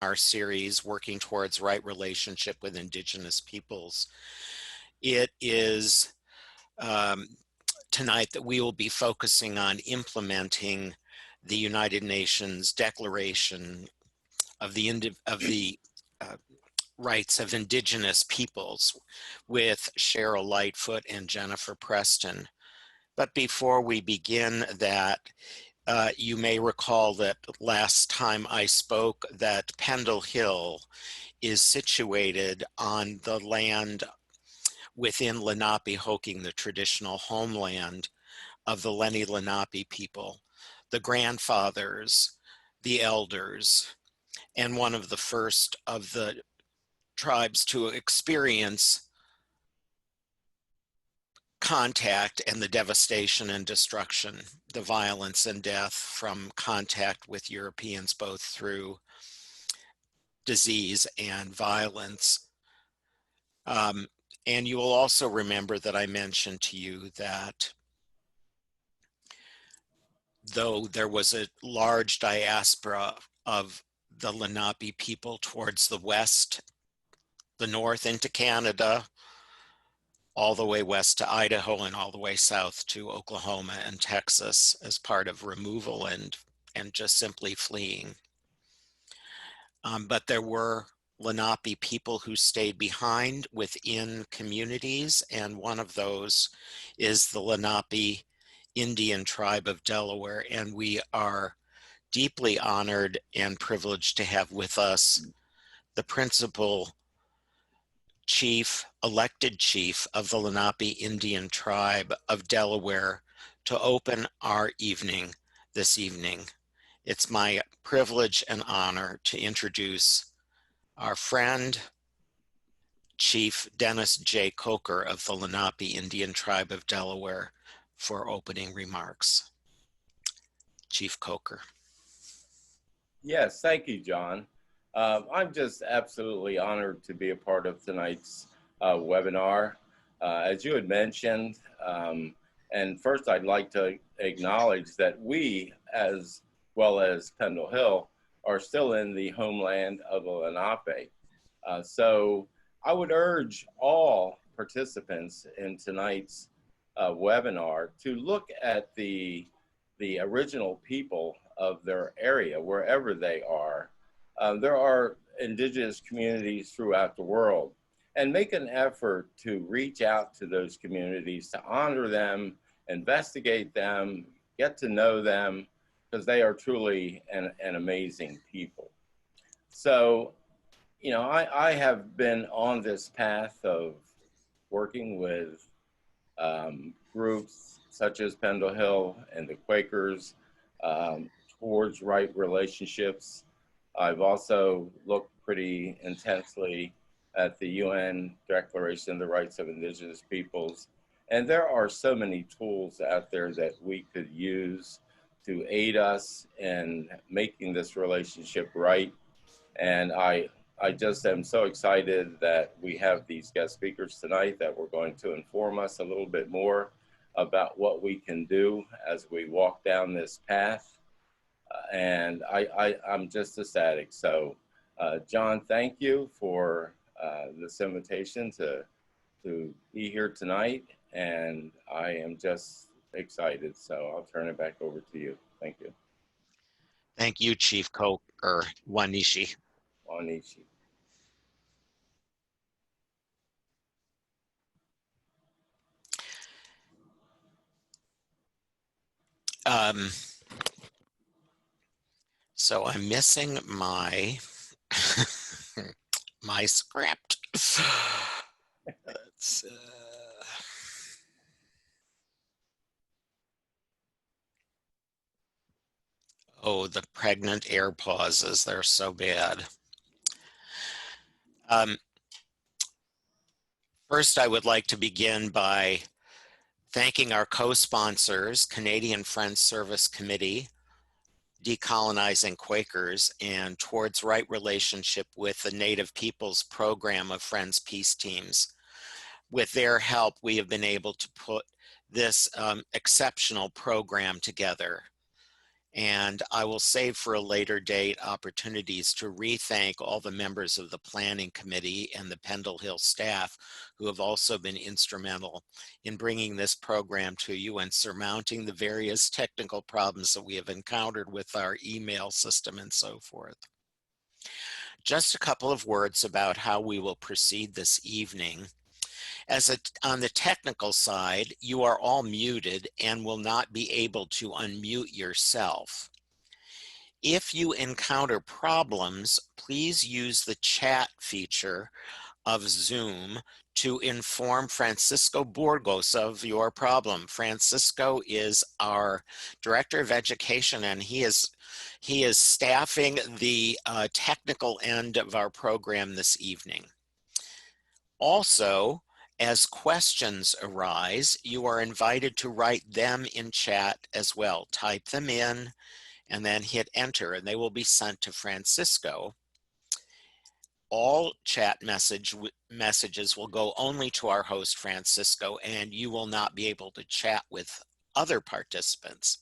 our series, Working Towards Right Relationship with Indigenous Peoples. It is tonight that we will be focusing on implementing the United Nations Declaration of the Rights of Indigenous Peoples with Sheryl Lightfoot and Jennifer Preston. But before we begin that, you may recall that last time I spoke that Pendle Hill is situated on the land within Lenapehoking, the traditional homeland of the Lenni Lenape people, the grandfathers, the elders, and one of the first of the tribes to experience contact and the devastation and destruction, the violence and death from contact with Europeans, both through disease and violence. And you will also remember that I mentioned to you that though there was a large diaspora of the Lenape people towards the west, the north into Canada, all the way west to Idaho and all the way south to Oklahoma and Texas as part of removal and just simply fleeing. But there were Lenape people who stayed behind within communities, and one of those is the Lenape Indian tribe of Delaware, and we are deeply honored and privileged to have with us the principal chief, elected chief of the Lenape Indian tribe of Delaware to open our evening this evening. It's my privilege and honor to introduce our friend, Chief Dennis J. Coker of the Lenape Indian tribe of Delaware for opening remarks. Chief Coker. Yes, thank you, John. I'm just absolutely honored to be a part of tonight's webinar. As you had mentioned, and first I'd like to acknowledge that we, as well as Pendle Hill, are still in the homeland of the Lenape. So I would urge all participants in tonight's webinar to look at the original people of their area, wherever they are. There are indigenous communities throughout the world, and make an effort to reach out to those communities, to honor them, investigate them, get to know them, because they are truly an amazing people. So, you know, I have been on this path of working with groups such as Pendle Hill and the Quakers towards right relationships. I've also looked pretty intensely at the UN Declaration of the Rights of Indigenous Peoples. And there are so many tools out there that we could use to aid us in making this relationship right. And I just am so excited that we have these guest speakers tonight that were going to inform us a little bit more about what we can do as we walk down this path. And I'm just ecstatic. So John, thank you for this invitation to be here tonight. And I am just excited. So I'll turn it back over to you. Thank you. Thank you, Chief Coker. Wanishi. Wanishi. So I'm missing my my script. Let's, oh, the pregnant air pauses, they're so bad. First, I would like to begin by thanking our co-sponsors, Canadian Friends Service Committee, Decolonizing Quakers, and Towards Right Relationship with the Native Peoples Program of Friends Peace Teams. With their help, we have been able to put this exceptional program together. And I will save for a later date opportunities to re-thank all the members of the Planning Committee and the Pendle Hill staff who have also been instrumental in bringing this program to you and surmounting the various technical problems that we have encountered with our email system and so forth. Just a couple of words about how we will proceed this evening. On the technical side, you are all muted and will not be able to unmute yourself. If you encounter problems, please use the chat feature of Zoom to inform Francisco Burgos of your problem. Francisco is our Director of Education, and he is staffing the technical end of our program this evening. Also, as questions arise, you are invited to write them in chat as well. Type them in and then hit enter, and they will be sent to Francisco. All chat messages will go only to our host, Francisco, and you will not be able to chat with other participants.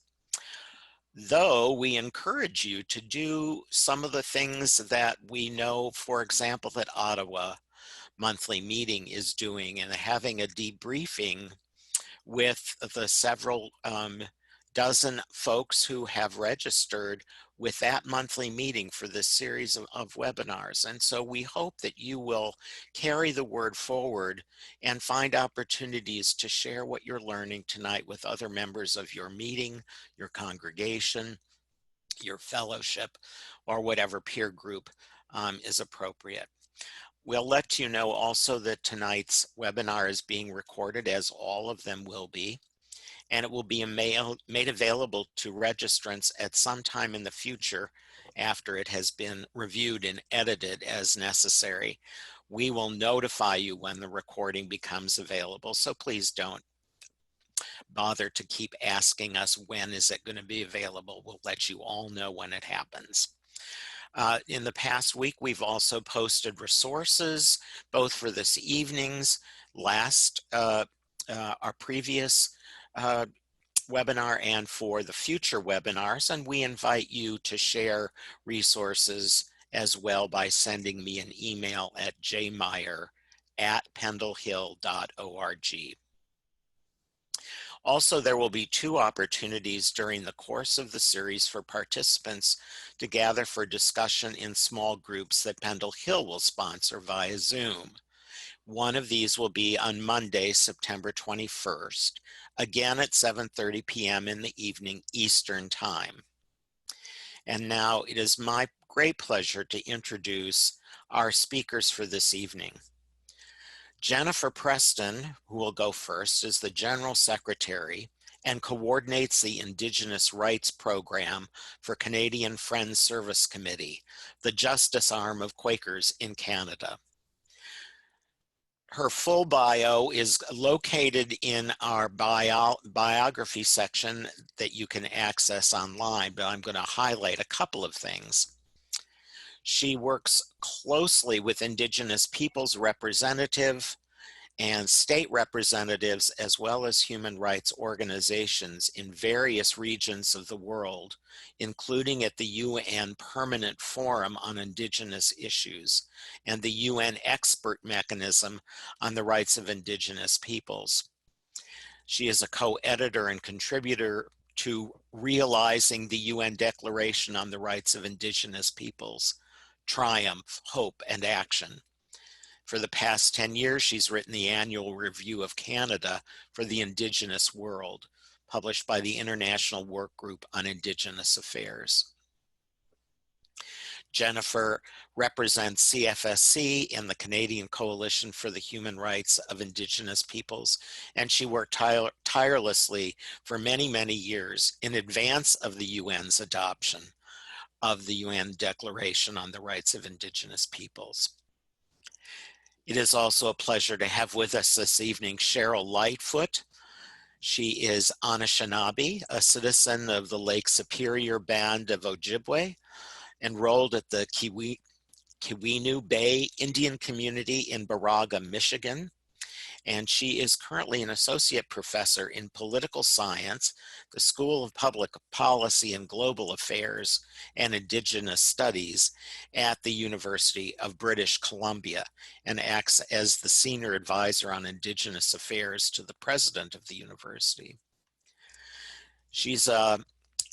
Though we encourage you to do some of the things that we know, for example, that Ottawa monthly meeting is doing, and having a debriefing with the several dozen folks who have registered with that monthly meeting for this series of webinars. And so we hope that you will carry the word forward and find opportunities to share what you're learning tonight with other members of your meeting, your congregation, your fellowship, or whatever peer group is appropriate. We'll let you know also that tonight's webinar is being recorded, as all of them will be, and it will be made available to registrants at some time in the future after it has been reviewed and edited as necessary. We will notify you when the recording becomes available, so please don't bother to keep asking us when is it going to be available. We'll let you all know when it happens. In the past week, we've also posted resources, both for this evening's our previous webinar and for the future webinars, and we invite you to share resources as well by sending me an email at jmeyer@pendlehill.org. Also, there will be 2 opportunities during the course of the series for participants to gather for discussion in small groups that Pendle Hill will sponsor via Zoom. One of these will be on Monday, September 21st, again at 7:30 p.m. in the evening Eastern Time. And now it is my great pleasure to introduce our speakers for this evening. Jennifer Preston, who will go first, is the General Secretary and coordinates the Indigenous Rights Program for Canadian Friends Service Committee, the justice arm of Quakers in Canada. Her full bio is located in our biography section that you can access online, but I'm going to highlight a couple of things. She works closely with Indigenous peoples representative and state representatives, as well as human rights organizations in various regions of the world, including at the UN Permanent Forum on Indigenous Issues and the UN Expert Mechanism on the Rights of Indigenous Peoples. She is a co-editor and contributor to Realizing the UN Declaration on the Rights of Indigenous Peoples, Triumph, Hope, and Action. For the past 10 years, she's written the Annual Review of Canada for the Indigenous World, published by the International Work Group on Indigenous Affairs. Jennifer represents CFSC in the Canadian Coalition for the Human Rights of Indigenous Peoples, and she worked tirelessly for many, many years in advance of the UN's adoption of the UN Declaration on the Rights of Indigenous Peoples. It is also a pleasure to have with us this evening Sheryl Lightfoot. She is Anishinaabe, a citizen of the Lake Superior Band of Ojibwe, enrolled at the Keweenaw Bay Indian Community in Baraga, Michigan, and she is currently an associate professor in political science, the School of Public Policy and Global Affairs and Indigenous Studies at the University of British Columbia, and acts as the senior advisor on Indigenous affairs to the president of the university. She's a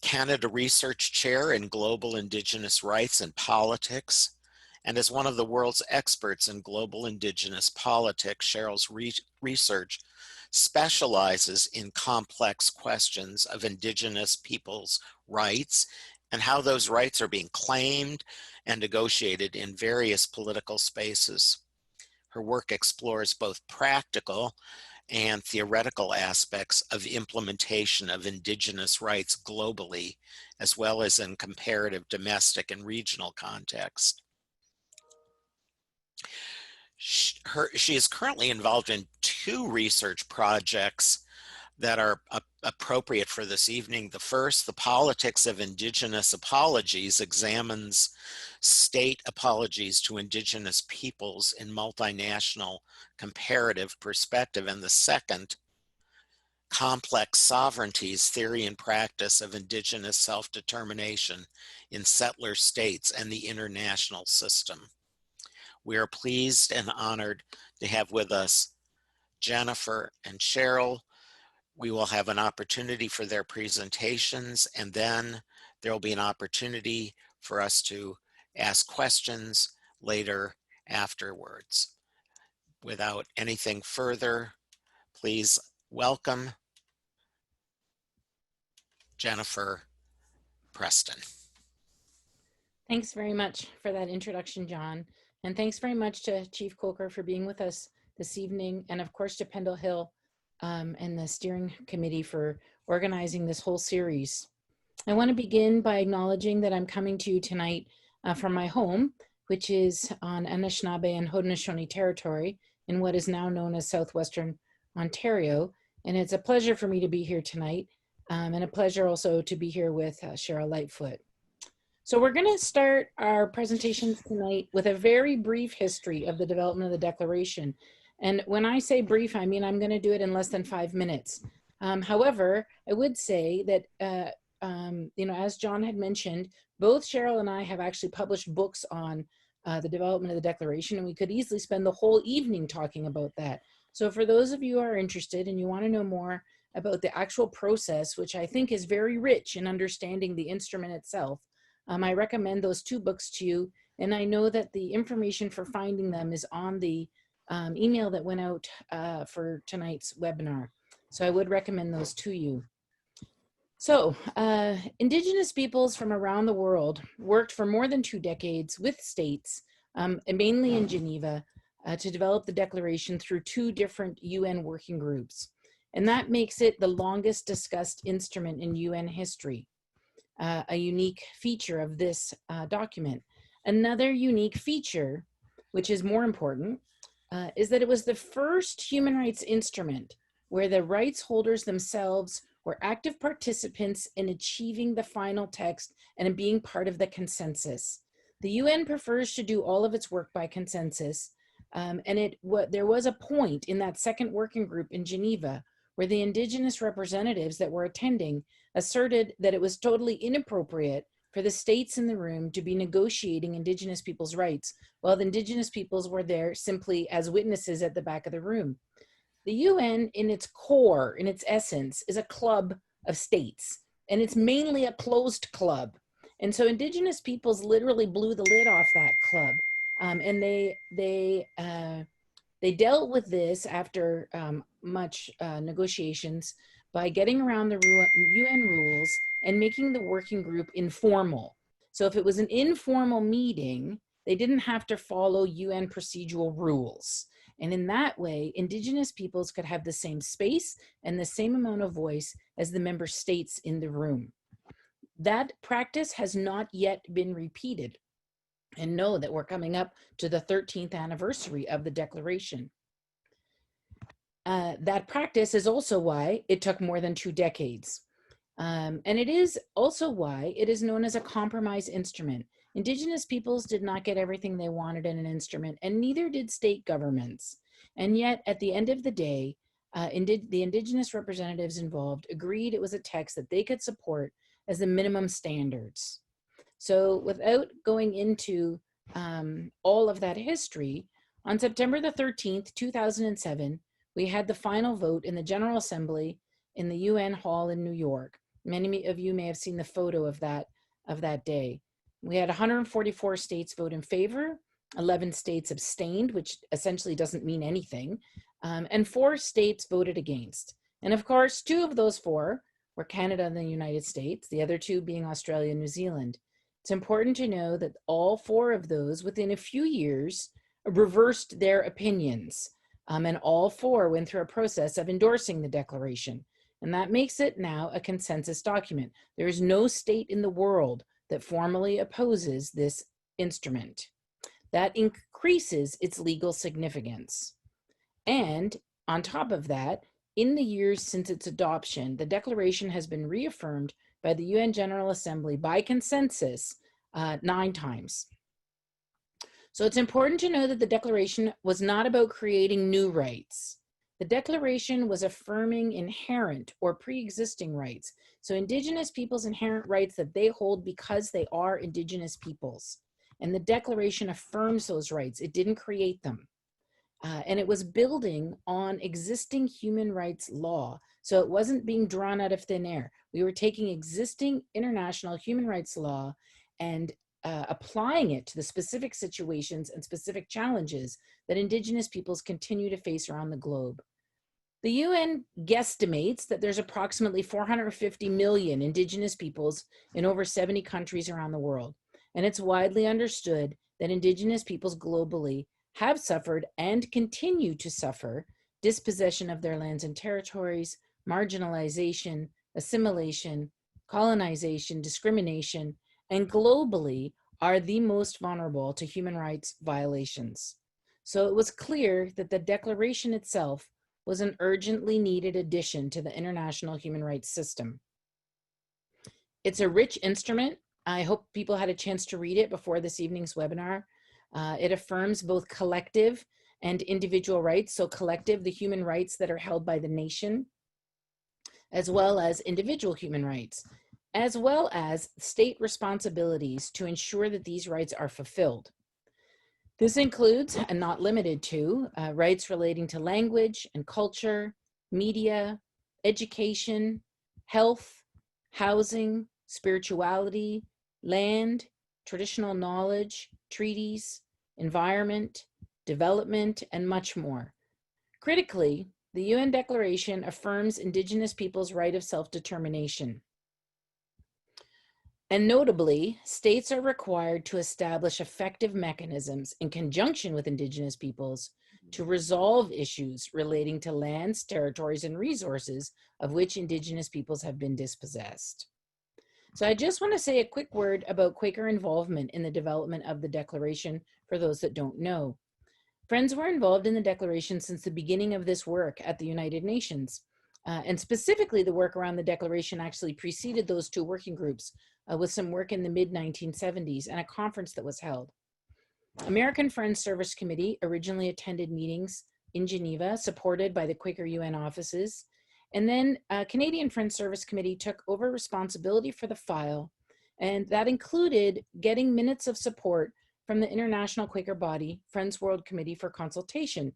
Canada Research Chair in Global Indigenous Rights and Politics, and as one of the world's experts in global Indigenous politics. Sheryl's research specializes in complex questions of Indigenous peoples' rights and how those rights are being claimed and negotiated in various political spaces. Her work explores both practical and theoretical aspects of implementation of Indigenous rights globally, as well as in comparative domestic and regional context. She is currently involved in 2 research projects that are appropriate for this evening. The first, The Politics of Indigenous Apologies, examines state apologies to Indigenous peoples in multinational comparative perspective. And the second, Complex Sovereignties, Theory and Practice of Indigenous Self-Determination in Settler States and the International System. We are pleased and honored to have with us Jennifer and Sheryl. We will have an opportunity for their presentations, and then there will be an opportunity for us to ask questions later afterwards. Without anything further, please welcome Jennifer Preston. Thanks very much for that introduction, John. And thanks very much to Chief Quaker for being with us this evening, and of course to Pendle Hill and the steering committee for organizing this whole series. I want to begin by acknowledging that I'm coming to you tonight from my home, which is on Anishinaabe and Haudenosaunee territory in what is now known as Southwestern Ontario. And it's a pleasure for me to be here tonight, and a pleasure also to be here with Sheryl Lightfoot. So we're going to start our presentations tonight with a very brief history of the development of the Declaration. And when I say brief, I mean I'm going to do it in less than 5 minutes. However, I would say that, as John had mentioned, both Sheryl and I have actually published books on the development of the Declaration, and we could easily spend the whole evening talking about that. So for those of you who are interested and you want to know more about the actual process, which I think is very rich in understanding the instrument itself, I recommend those 2 books to you, and I know that the information for finding them is on the email that went out for tonight's webinar. So I would recommend those to you. So Indigenous peoples from around the world worked for more than 2 decades with states, and mainly in Geneva, to develop the Declaration through 2 different UN working groups. And that makes it the longest discussed instrument in UN history. A unique feature of this document. Another unique feature, which is more important, is that it was the first human rights instrument where the rights holders themselves were active participants in achieving the final text and in being part of the consensus. The UN prefers to do all of its work by consensus, and there was a point in that second working group in Geneva where the Indigenous representatives that were attending asserted that it was totally inappropriate for the states in the room to be negotiating Indigenous people's rights, while the Indigenous peoples were there simply as witnesses at the back of the room. The UN, in its core, in its essence, is a club of states, and it's mainly a closed club. And so Indigenous peoples literally blew the lid off that club, and they dealt with this after much negotiations by getting around the UN rules and making the working group informal. So if it was an informal meeting, they didn't have to follow UN procedural rules. And in that way, Indigenous peoples could have the same space and the same amount of voice as the member states in the room. That practice has not yet been repeated. And know that we're coming up to the 13th anniversary of the Declaration. That practice is also why it took more than 2 decades. And it is also why it is known as a compromise instrument. Indigenous peoples did not get everything they wanted in an instrument, and neither did state governments. And yet, at the end of the day, the Indigenous representatives involved agreed it was a text that they could support as the minimum standards. So without going into all of that history, on September the 13th, 2007, we had the final vote in the General Assembly in the UN Hall in New York. Many of you may have seen the photo of that day. We had 144 states vote in favor, 11 states abstained, which essentially doesn't mean anything, and 4 states voted against. And of course, 2 of those 4 were Canada and the United States, the other 2 being Australia and New Zealand. It's important to know that all 4 of those, within a few years, reversed their opinions, and all 4 went through a process of endorsing the declaration. And that makes it now a consensus document. There is no state in the world that formally opposes this instrument. That increases its legal significance. And on top of that, in the years since its adoption, the declaration has been reaffirmed by the UN General Assembly by consensus 9 times. So it's important to know that the declaration was not about creating new rights. The declaration was affirming inherent or pre-existing rights. So Indigenous peoples' inherent rights that they hold because they are Indigenous peoples. And the declaration affirms those rights. It didn't create them. And it was building on existing human rights law. So it wasn't being drawn out of thin air. We were taking existing international human rights law and applying it to the specific situations and specific challenges that Indigenous peoples continue to face around the globe. The UN guesstimates that there's approximately 450 million Indigenous peoples in over 70 countries around the world. And it's widely understood that Indigenous peoples globally have suffered and continue to suffer dispossession of their lands and territories, marginalization, assimilation, colonization, discrimination, and globally are the most vulnerable to human rights violations. So it was clear that the declaration itself was an urgently needed addition to the international human rights system. It's a rich instrument. I hope people had a chance to read it before this evening's webinar. It affirms both collective and individual rights. So collective, the human rights that are held by the nation, as well as individual human rights, as well as state responsibilities to ensure that these rights are fulfilled. This includes, and not limited to, rights relating to language and culture, media, education, health, housing, spirituality, land, traditional knowledge, treaties, environment, development, and much more. Critically, the UN Declaration affirms Indigenous peoples' right of self-determination. And notably, states are required to establish effective mechanisms in conjunction with Indigenous peoples to resolve issues relating to lands, territories, and resources of which Indigenous peoples have been dispossessed. So I just want to say a quick word about Quaker involvement in the development of the Declaration for those that don't know. Friends were involved in the Declaration since the beginning of this work at the United Nations. And specifically, the work around the Declaration actually preceded those 2 working groups with some work in the mid-1970s and a conference that was held. American Friends Service Committee originally attended meetings in Geneva, supported by the Quaker UN offices. And then Canadian Friends Service Committee took over responsibility for the file, and that included getting minutes of support from the international Quaker body, Friends World Committee for Consultation.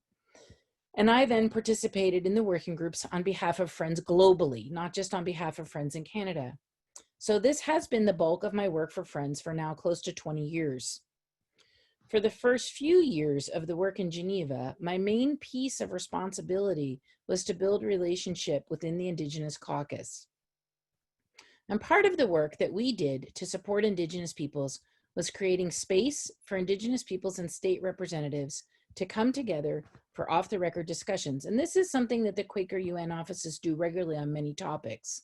And I then participated in the working groups on behalf of Friends globally, not just on behalf of Friends in Canada. So this has been the bulk of my work for Friends for now close to 20 years. For the first few years of the work in Geneva, my main piece of responsibility was to build relationship within the Indigenous caucus. And part of the work that we did to support Indigenous peoples was creating space for Indigenous peoples and state representatives to come together for off-the-record discussions. And this is something that the Quaker UN offices do regularly on many topics.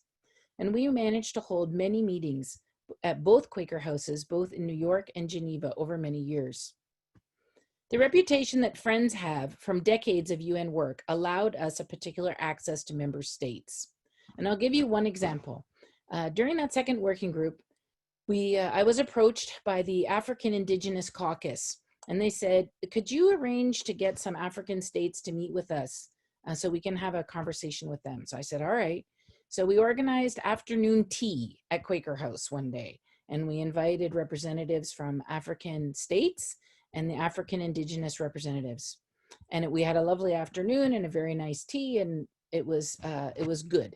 And we managed to hold many meetings at both Quaker houses, both in New York and Geneva, over many years. The reputation that Friends have from decades of UN work allowed us a particular access to member states. And I'll give you one example. During that second working group, I was approached by the African Indigenous Caucus And they said, could you arrange to get some African states to meet with us so we can have a conversation with them? So I said, all right. So we organized afternoon tea at Quaker House one day, and we invited representatives from African states and the African indigenous representatives. And we had a lovely afternoon and a very nice tea, and it was good.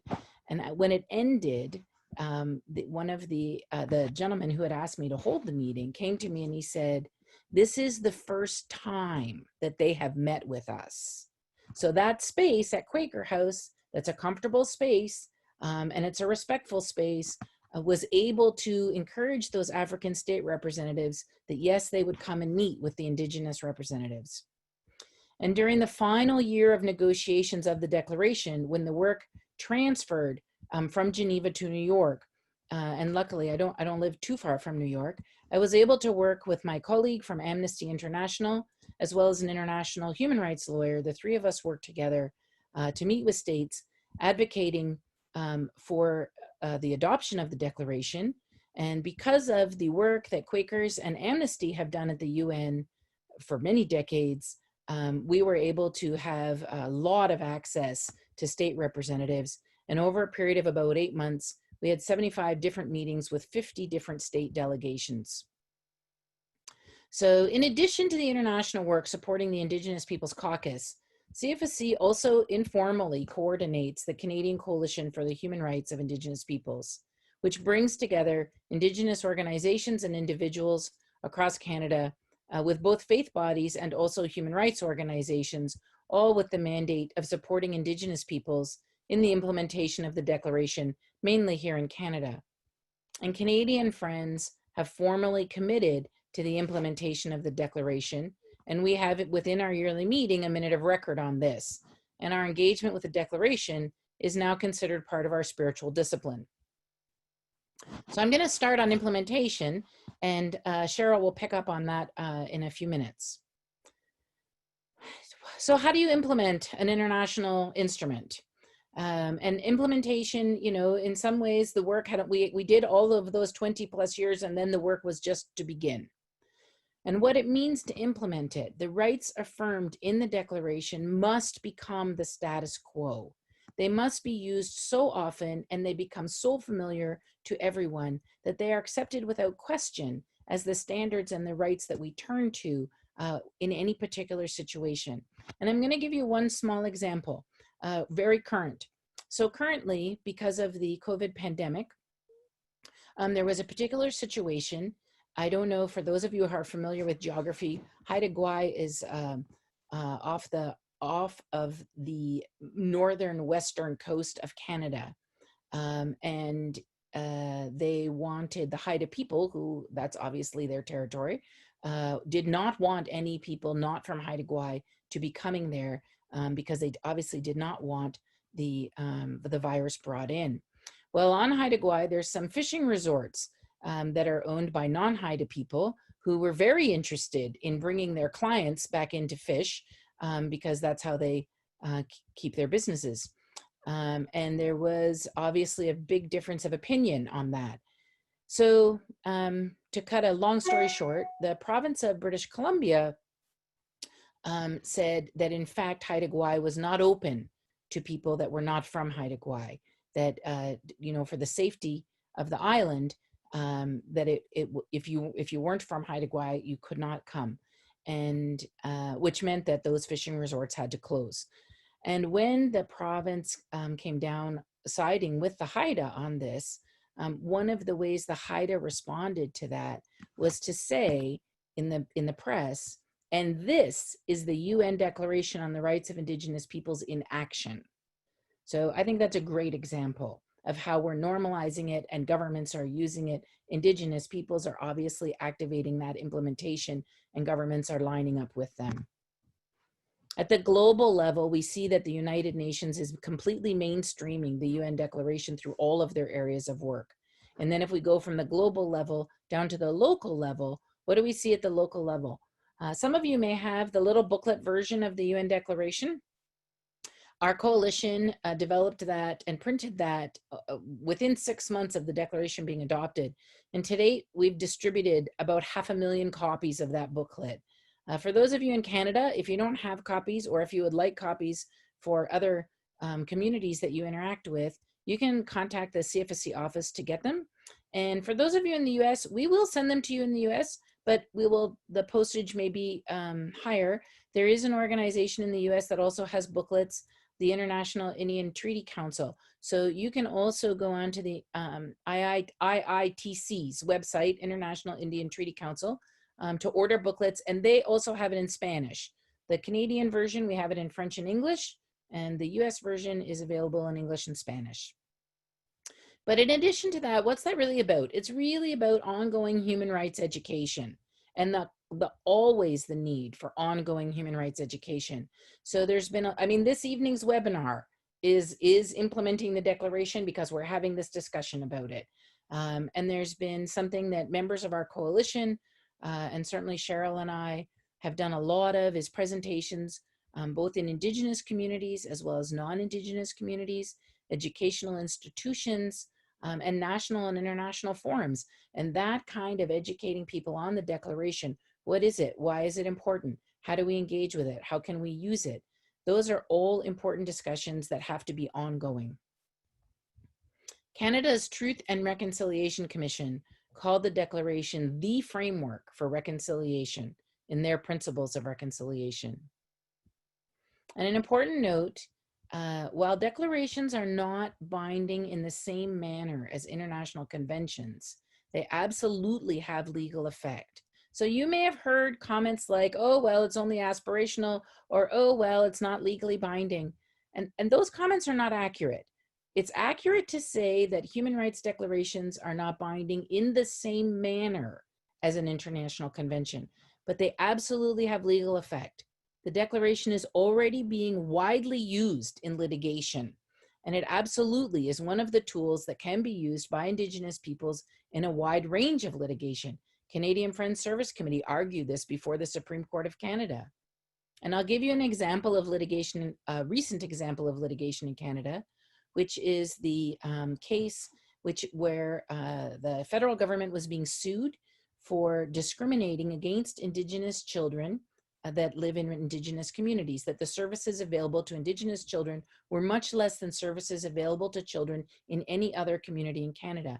And when it ended, one of the gentlemen who had asked me to hold the meeting came to me and he said, this is the first time that they have met with us. So that space at Quaker House, that's a comfortable space, and it's a respectful space, was able to encourage those African state representatives that yes, they would come and meet with the indigenous representatives. And during the final year of negotiations of the declaration, when the work transferred from Geneva to New York, and luckily I don't live too far from New York, I was able to work with my colleague from Amnesty International, as well as an international human rights lawyer. The three of us worked together to meet with states, advocating for the adoption of the declaration. And because of the work that Quakers and Amnesty have done at the UN for many decades, we were able to have a lot of access to state representatives. And over a period of about 8 months, we had 75 different meetings with 50 different state delegations. So in addition to the international work supporting the Indigenous Peoples Caucus, CFSC also informally coordinates the Canadian Coalition for the Human Rights of Indigenous Peoples, which brings together Indigenous organizations and individuals across Canada with both faith bodies and also human rights organizations, all with the mandate of supporting Indigenous peoples in the implementation of the Declaration, mainly here in Canada. And Canadian friends have formally committed to the implementation of the Declaration, and we have it within our yearly meeting, a minute of record on this. And our engagement with the Declaration is now considered part of our spiritual discipline. So I'm going to start on implementation, and Sheryl will pick up on that in a few minutes. So how do you implement an international instrument? And implementation, you know, in some ways the work had, we did all of those 20 plus years, and then the work was just to begin. And what it means to implement it, the rights affirmed in the Declaration must become the status quo. They must be used so often and they become so familiar to everyone that they are accepted without question as the standards and the rights that we turn to in any particular situation. And I'm going to give you one small example, very current. So currently, because of the COVID pandemic, there was a particular situation. I don't know, for those of you who are familiar with geography, Haida Gwaii is off of the northern western coast of Canada. And they wanted the Haida people, who that's obviously their territory, did not want any people not from Haida Gwaii to be coming there because they obviously did not want the virus brought in. Well, on Haida Gwaii, there's some fishing resorts that are owned by non-Haida people who were very interested in bringing their clients back in to fish because that's how they keep their businesses. And there was obviously a big difference of opinion on that. So to cut a long story short, the province of British Columbia said that in fact Haida Gwaii was not open to people that were not from Haida Gwaii, that you know, for the safety of the island, that if you weren't from Haida Gwaii, you could not come, and which meant that those fishing resorts had to close. And when the province came down siding with the Haida on this, one of the ways the Haida responded to that was to say in the press, and this is the UN Declaration on the Rights of Indigenous Peoples in action. So I think that's a great example of how we're normalizing it and governments are using it. Indigenous peoples are obviously activating that implementation and governments are lining up with them. At the global level, we see that the United Nations is completely mainstreaming the UN Declaration through all of their areas of work. And then if we go from the global level down to the local level, what do we see at the local level? Some of you may have the little booklet version of the UN Declaration. Our coalition developed that and printed that within 6 months of the declaration being adopted. And to date, we've distributed about 500,000 copies of that booklet. For those of you in Canada, if you don't have copies, or if you would like copies for other communities that you interact with, you can contact the CFSC office to get them. And for those of you in the US, we will send them to you in the US, but the postage may be higher. There is an organization in the US that also has booklets, the International Indian Treaty Council. So you can also go on to the IITC's website, International Indian Treaty Council, to order booklets, and they also have it in Spanish. The Canadian version, we have it in French and English, and the US version is available in English and Spanish. But in addition to that, what's that really about? It's really about ongoing human rights education, and always the need for ongoing human rights education. So there's been, this evening's webinar is implementing the declaration because we're having this discussion about it. And there's been something that members of our coalition, and certainly Sheryl and I have done a lot of, is presentations, both in Indigenous communities as well as non-Indigenous communities, educational institutions, and national and international forums. And that kind of educating people on the declaration. What is it? Why is it important? How do we engage with it? How can we use it? Those are all important discussions that have to be ongoing. Canada's Truth and Reconciliation Commission called the declaration the framework for reconciliation in their principles of reconciliation. And an important note, while declarations are not binding in the same manner as international conventions, they absolutely have legal effect. So you may have heard comments like, oh, well, it's only aspirational, or, oh, well, it's not legally binding. And those comments are not accurate. It's accurate to say that human rights declarations are not binding in the same manner as an international convention, but they absolutely have legal effect. The declaration is already being widely used in litigation, and it absolutely is one of the tools that can be used by Indigenous peoples in a wide range of litigation. Canadian Friends Service Committee argued this before the Supreme Court of Canada. And I'll give you an example of litigation, a recent example of litigation in Canada, which is the case where the federal government was being sued for discriminating against Indigenous children that live in Indigenous communities, that the services available to Indigenous children were much less than services available to children in any other community in Canada.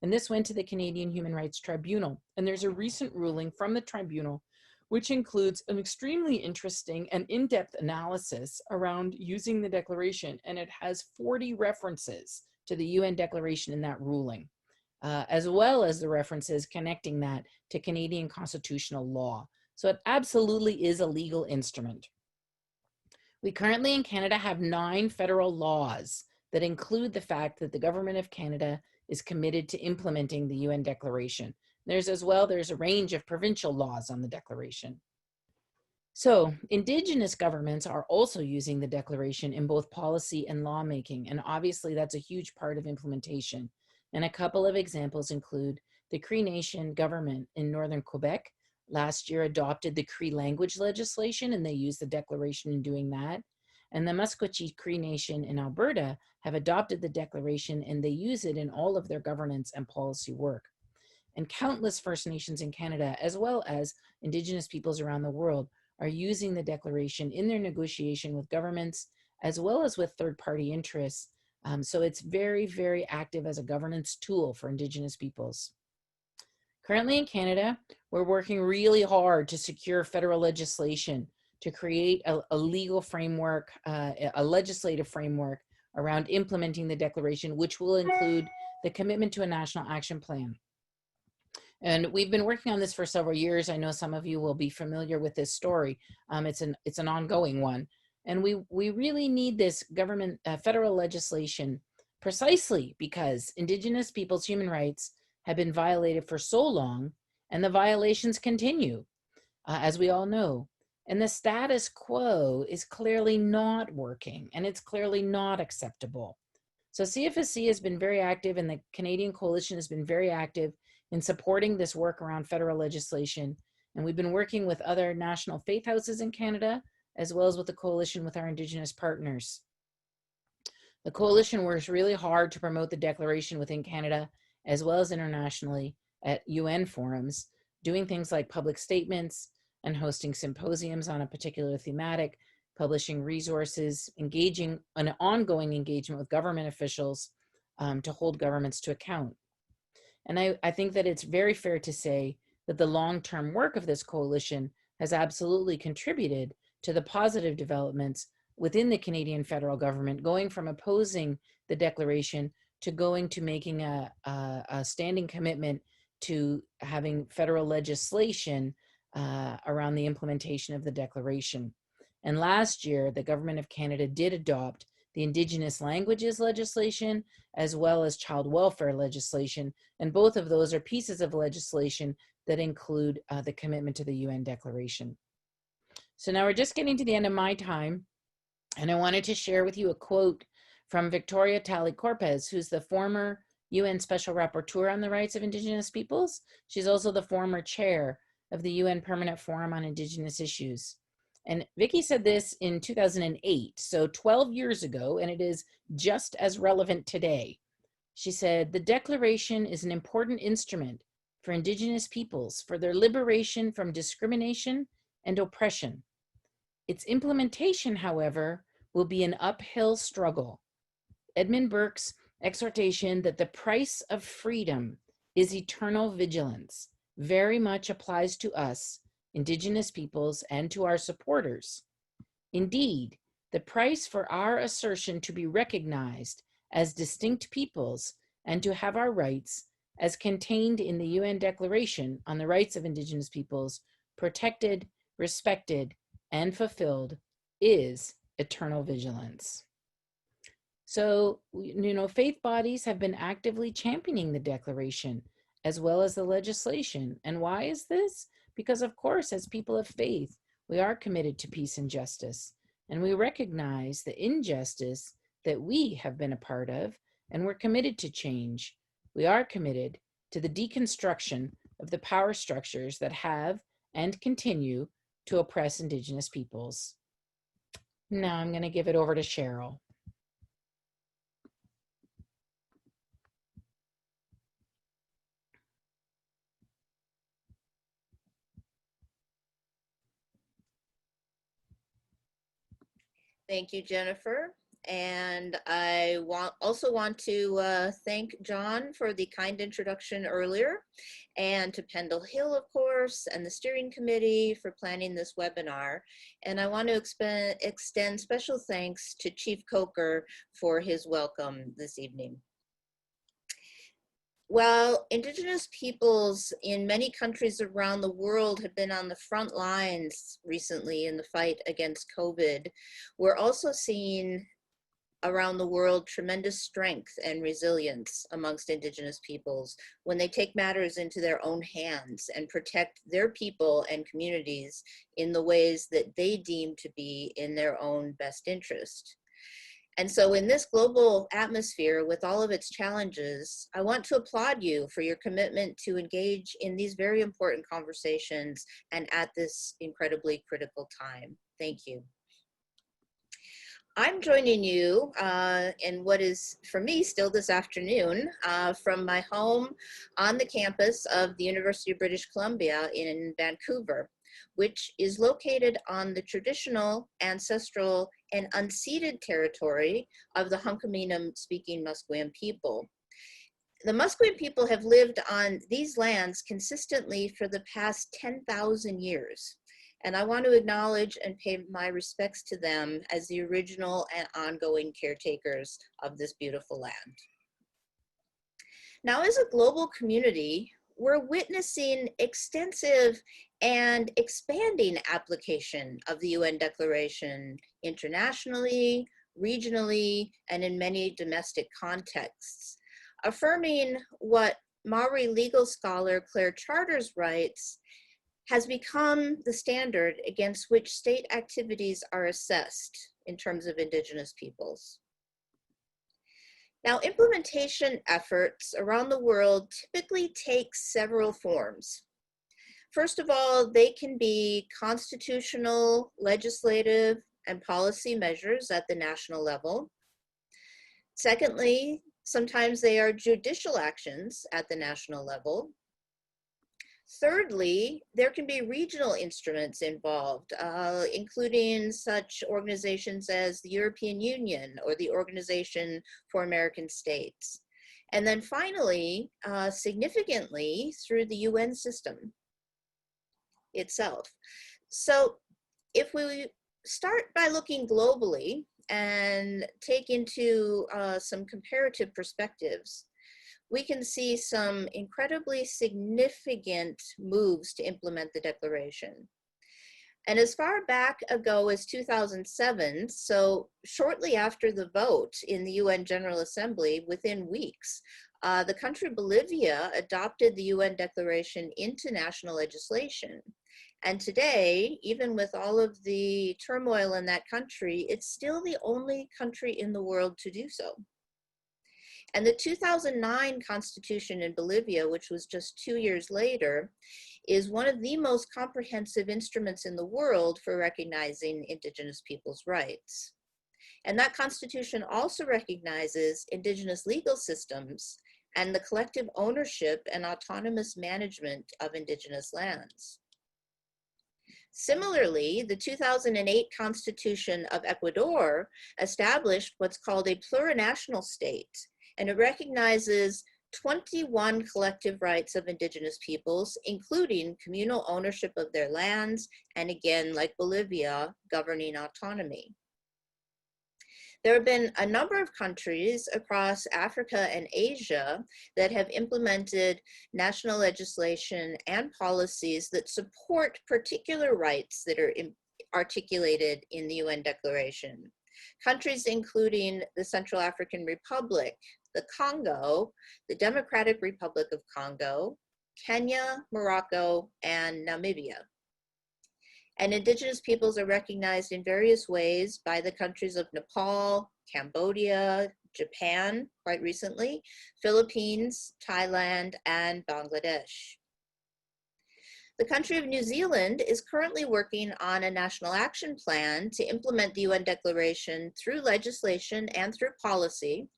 And this went to the Canadian Human Rights Tribunal. And there's a recent ruling from the tribunal, which includes an extremely interesting and in-depth analysis around using the declaration. And it has 40 references to the UN declaration in that ruling, as well as the references connecting that to Canadian constitutional law. So it absolutely is a legal instrument. We currently in Canada have 9 federal laws that include the fact that the government of Canada is committed to implementing the UN declaration. There's a range of provincial laws on the declaration. So Indigenous governments are also using the declaration in both policy and lawmaking, and obviously that's a huge part of implementation. And a couple of examples include the Cree Nation government in northern Quebec last year adopted the Cree language legislation, and they used the declaration in doing that. And the Musqueam Cree Nation in Alberta have adopted the declaration, and they use it in all of their governance and policy work. And countless First Nations in Canada, as well as Indigenous peoples around the world, are using the declaration in their negotiation with governments, as well as with third-party interests. So it's very, very active as a governance tool for Indigenous peoples. Currently in Canada, we're working really hard to secure federal legislation to create a legal framework, a legislative framework around implementing the declaration, which will include the commitment to a national action plan. And we've been working on this for several years. I know some of you will be familiar with this story. It's an ongoing one. And we really need this government, federal legislation, precisely because Indigenous people's human rights have been violated for so long, and the violations continue, as we all know. And the status quo is clearly not working, and it's clearly not acceptable. So CFSC has been very active, and the Canadian Coalition has been very active in supporting this work around federal legislation. And we've been working with other national faith houses in Canada, as well as with the Coalition with our Indigenous partners. The Coalition works really hard to promote the declaration within Canada, as well as internationally at UN forums, doing things like public statements, and hosting symposiums on a particular thematic, publishing resources, engaging an ongoing engagement with government officials to hold governments to account. And I think that it's very fair to say that the long-term work of this coalition has absolutely contributed to the positive developments within the Canadian federal government, going from opposing the declaration to going to making a standing commitment to having federal legislation around the implementation of the declaration. And last year, the Government of Canada did adopt the Indigenous languages legislation as well as child welfare legislation. And both of those are pieces of legislation that include the commitment to the UN Declaration. So now we're just getting to the end of my time, and I wanted to share with you a quote from Victoria Talley-Corpez, who's the former UN Special Rapporteur on the Rights of Indigenous Peoples. She's also the former chair of the UN Permanent Forum on Indigenous Issues. And Vicky said this in 2008, so 12 years ago, and it is just as relevant today. She said, "The Declaration is an important instrument for Indigenous peoples for their liberation from discrimination and oppression. Its implementation, however, will be an uphill struggle." Edmund Burke's exhortation that the price of freedom is eternal vigilance very much applies to us, Indigenous peoples, and to our supporters. Indeed, the price for our assertion to be recognized as distinct peoples and to have our rights, as contained in the UN Declaration on the Rights of Indigenous Peoples, protected, respected, and fulfilled, is eternal vigilance. So, faith bodies have been actively championing the Declaration as well as the legislation. And why is this? Because, of course, as people of faith, we are committed to peace and justice, and we recognize the injustice that we have been a part of, and we're committed to change. We are committed to the deconstruction of the power structures that have and continue to oppress Indigenous peoples. Now I'm going to give it over to Sheryl. Thank you, Jennifer. And I also want to thank John for the kind introduction earlier, and to Pendle Hill, of course, and the steering committee for planning this webinar. And I want to extend special thanks to Chief Coker for his welcome this evening. While Indigenous peoples in many countries around the world have been on the front lines recently in the fight against COVID, we're also seeing around the world tremendous strength and resilience amongst Indigenous peoples when they take matters into their own hands and protect their people and communities in the ways that they deem to be in their own best interest. And so in this global atmosphere with all of its challenges, I want to applaud you for your commitment to engage in these very important conversations and at this incredibly critical time. Thank you. I'm joining you in what is, for me, still this afternoon from my home on the campus of the University of British Columbia in Vancouver, which is located on the traditional, ancestral, and unceded territory of the Hunkaminam speaking Musqueam people. The Musqueam people have lived on these lands consistently for the past 10,000 years. And I want to acknowledge and pay my respects to them as the original and ongoing caretakers of this beautiful land. Now, as a global community, we're witnessing extensive and expanding application of the UN Declaration internationally, regionally, and in many domestic contexts, affirming what Maori legal scholar Claire Charters writes has become the standard against which state activities are assessed in terms of Indigenous peoples. Now, implementation efforts around the world typically take several forms. First of all, they can be constitutional, legislative, and policy measures at the national level. Secondly, sometimes they are judicial actions at the national level. Thirdly, there can be regional instruments involved, including such organizations as the European Union or the Organization for American States. And then finally, significantly, through the UN system itself. So if we start by looking globally and take into some comparative perspectives, we can see some incredibly significant moves to implement the Declaration. And as far back ago as 2007, so shortly after the vote in the UN General Assembly, within weeks, the country Bolivia adopted the UN Declaration into national legislation. And today, even with all of the turmoil in that country, it's still the only country in the world to do so. And the 2009 Constitution in Bolivia, which was just 2 years later, is one of the most comprehensive instruments in the world for recognizing Indigenous peoples' rights. And that Constitution also recognizes Indigenous legal systems and the collective ownership and autonomous management of Indigenous lands. Similarly, the 2008 Constitution of Ecuador established what's called a plurinational state, and it recognizes 21 collective rights of Indigenous peoples, including communal ownership of their lands, and again, like Bolivia, governing autonomy. There have been a number of countries across Africa and Asia that have implemented national legislation and policies that support particular rights that are articulated in the UN Declaration. Countries including the Central African Republic, the Congo, the Democratic Republic of Congo, Kenya, Morocco, and Namibia. And Indigenous peoples are recognized in various ways by the countries of Nepal, Cambodia, Japan, quite recently, Philippines, Thailand, and Bangladesh. The country of New Zealand is currently working on a national action plan to implement the UN Declaration through legislation and through policy,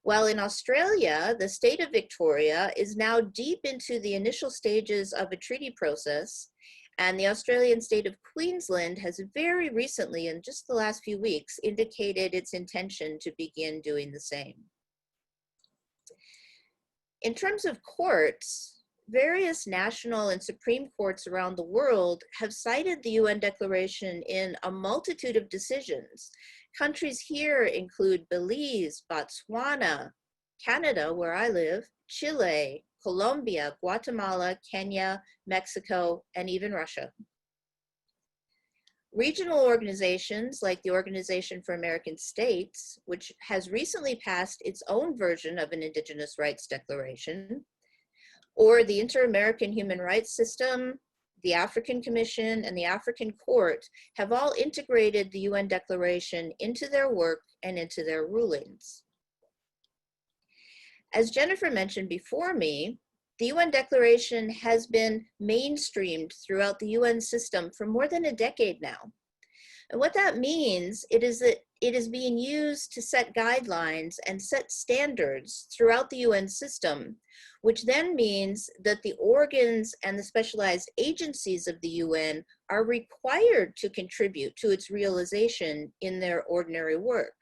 while in Australia, the state of Victoria is now deep into the initial stages of a treaty process, and the Australian state of Queensland has very recently, in just the last few weeks, indicated its intention to begin doing the same. In terms of courts, various national and supreme courts around the world have cited the UN Declaration in a multitude of decisions. Countries here include Belize, Botswana, Canada, where I live, Chile, Colombia, Guatemala, Kenya, Mexico, and even Russia. Regional organizations like the Organization for American States, which has recently passed its own version of an Indigenous Rights Declaration, or the Inter-American Human Rights System, the African Commission, and the African Court have all integrated the UN Declaration into their work and into their rulings. As Jennifer mentioned before me, the UN Declaration has been mainstreamed throughout the UN system for more than a decade now. And what that means, it is that it is being used to set guidelines and set standards throughout the UN system, which then means that the organs and the specialized agencies of the UN are required to contribute to its realization in their ordinary work.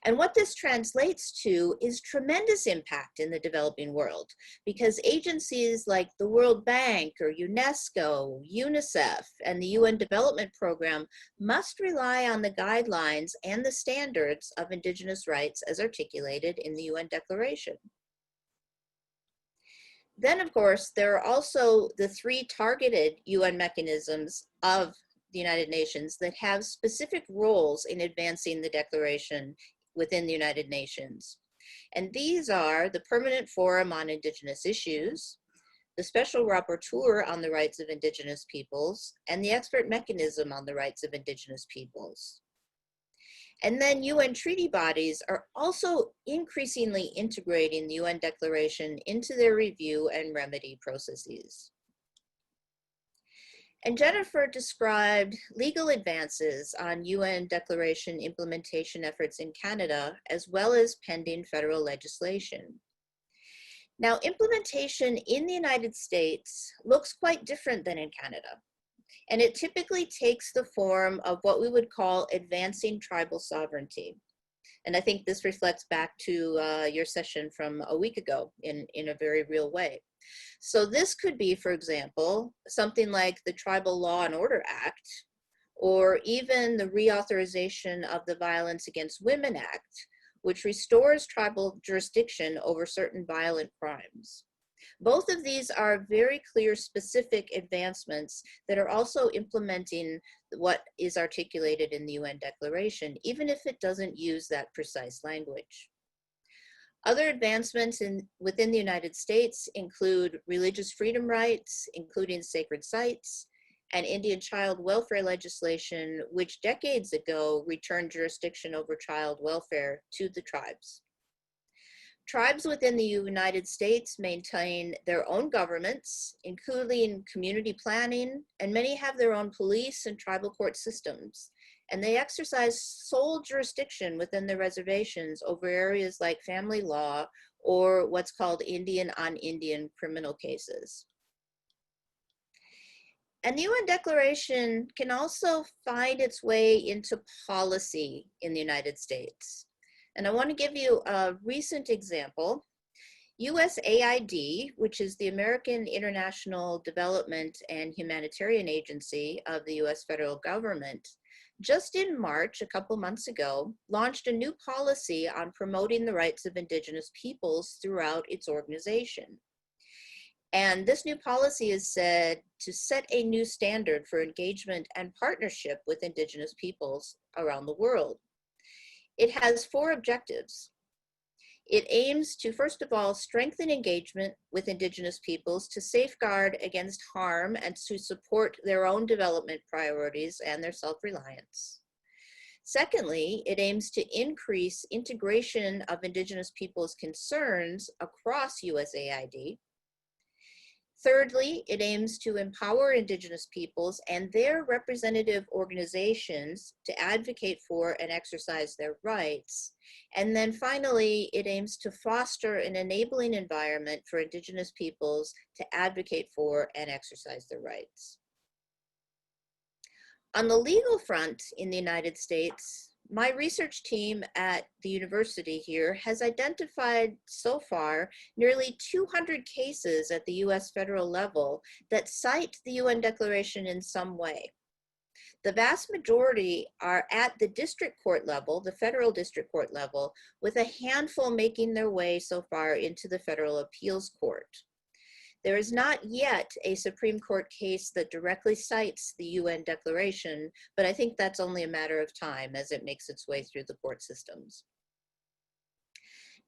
And what this translates to is tremendous impact in the developing world, because agencies like the World Bank or UNESCO, UNICEF, and the UN Development Program must rely on the guidelines and the standards of Indigenous rights as articulated in the UN Declaration. Then, of course, there are also the 3 targeted UN mechanisms of the United Nations that have specific roles in advancing the Declaration within the United Nations. And these are the Permanent Forum on Indigenous Issues, the Special Rapporteur on the Rights of Indigenous Peoples, and the Expert Mechanism on the Rights of Indigenous Peoples. And then UN treaty bodies are also increasingly integrating the UN Declaration into their review and remedy processes. And Jennifer described legal advances on UN Declaration implementation efforts in Canada, as well as pending federal legislation. Now, implementation in the United States looks quite different than in Canada, and it typically takes the form of what we would call advancing tribal sovereignty. And I think this reflects back to your session from a week ago in a very real way. So this could be, for example, something like the Tribal Law and Order Act, or even the reauthorization of the Violence Against Women Act, which restores tribal jurisdiction over certain violent crimes. Both of these are very clear, specific advancements that are also implementing what is articulated in the UN Declaration, even if it doesn't use that precise language. Other advancements within the United States include religious freedom rights, including sacred sites, and Indian child welfare legislation, which decades ago returned jurisdiction over child welfare to the tribes. Tribes within the United States maintain their own governments, including community planning, and many have their own police and tribal court systems. And they exercise sole jurisdiction within their reservations over areas like family law or what's called Indian on Indian criminal cases. And the UN Declaration can also find its way into policy in the United States. And I want to give you a recent example. USAID, which is the American International Development and Humanitarian Agency of the US federal government, just in March, a couple months ago, launched a new policy on promoting the rights of Indigenous peoples throughout its organization. And this new policy is said to set a new standard for engagement and partnership with Indigenous peoples around the world. It has 4 objectives. It aims to, first of all, strengthen engagement with Indigenous peoples to safeguard against harm and to support their own development priorities and their self-reliance. Secondly, it aims to increase integration of Indigenous peoples' concerns across USAID. Thirdly, it aims to empower Indigenous peoples and their representative organizations to advocate for and exercise their rights. And then finally, it aims to foster an enabling environment for Indigenous peoples to advocate for and exercise their rights. On the legal front in the United States, my research team at the university here has identified so far nearly 200 cases at the US federal level that cite the UN Declaration in some way. The vast majority are at the district court level, the federal district court level, with a handful making their way so far into the federal appeals court. There is not yet a Supreme Court case that directly cites the UN Declaration, but I think that's only a matter of time as it makes its way through the court systems.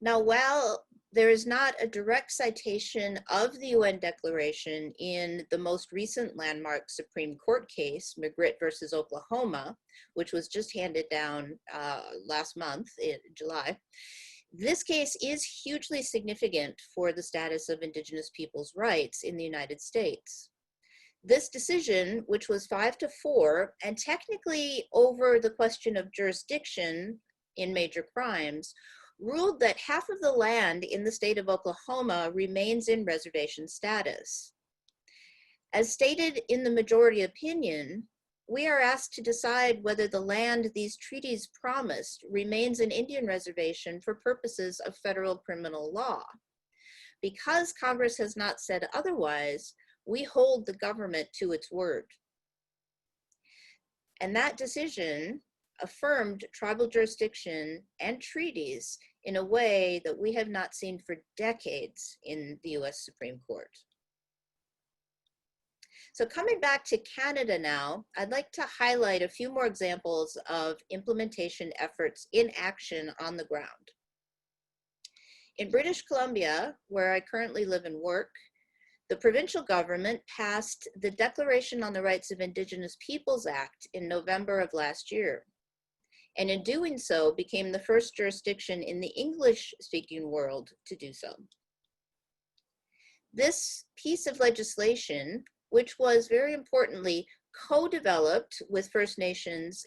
Now, while there is not a direct citation of the UN Declaration in the most recent landmark Supreme Court case, McGritt versus Oklahoma, which was just handed down last month in July, this case is hugely significant for the status of Indigenous peoples' rights in the United States. This decision, which was 5-4, and technically over the question of jurisdiction in major crimes, ruled that half of the land in the state of Oklahoma remains in reservation status. As stated in the majority opinion, we are asked to decide whether the land these treaties promised remains an Indian reservation for purposes of federal criminal law. Because Congress has not said otherwise, we hold the government to its word. And that decision affirmed tribal jurisdiction and treaties in a way that we have not seen for decades in the US Supreme Court. So coming back to Canada now, I'd like to highlight a few more examples of implementation efforts in action on the ground. In British Columbia, where I currently live and work, the provincial government passed the Declaration on the Rights of Indigenous Peoples Act in November of last year. And in doing so, became the first jurisdiction in the English-speaking world to do so. This piece of legislation, which was very importantly co-developed with First Nations,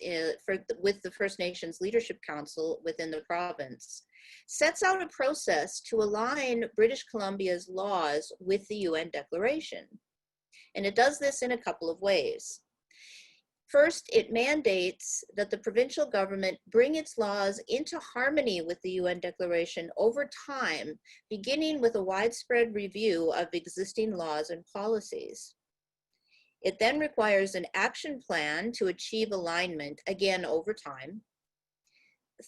with the First Nations Leadership Council within the province, sets out a process to align British Columbia's laws with the UN Declaration. And it does this in a couple of ways. First, it mandates that the provincial government bring its laws into harmony with the UN Declaration over time, beginning with a widespread review of existing laws and policies. It then requires an action plan to achieve alignment, again over time.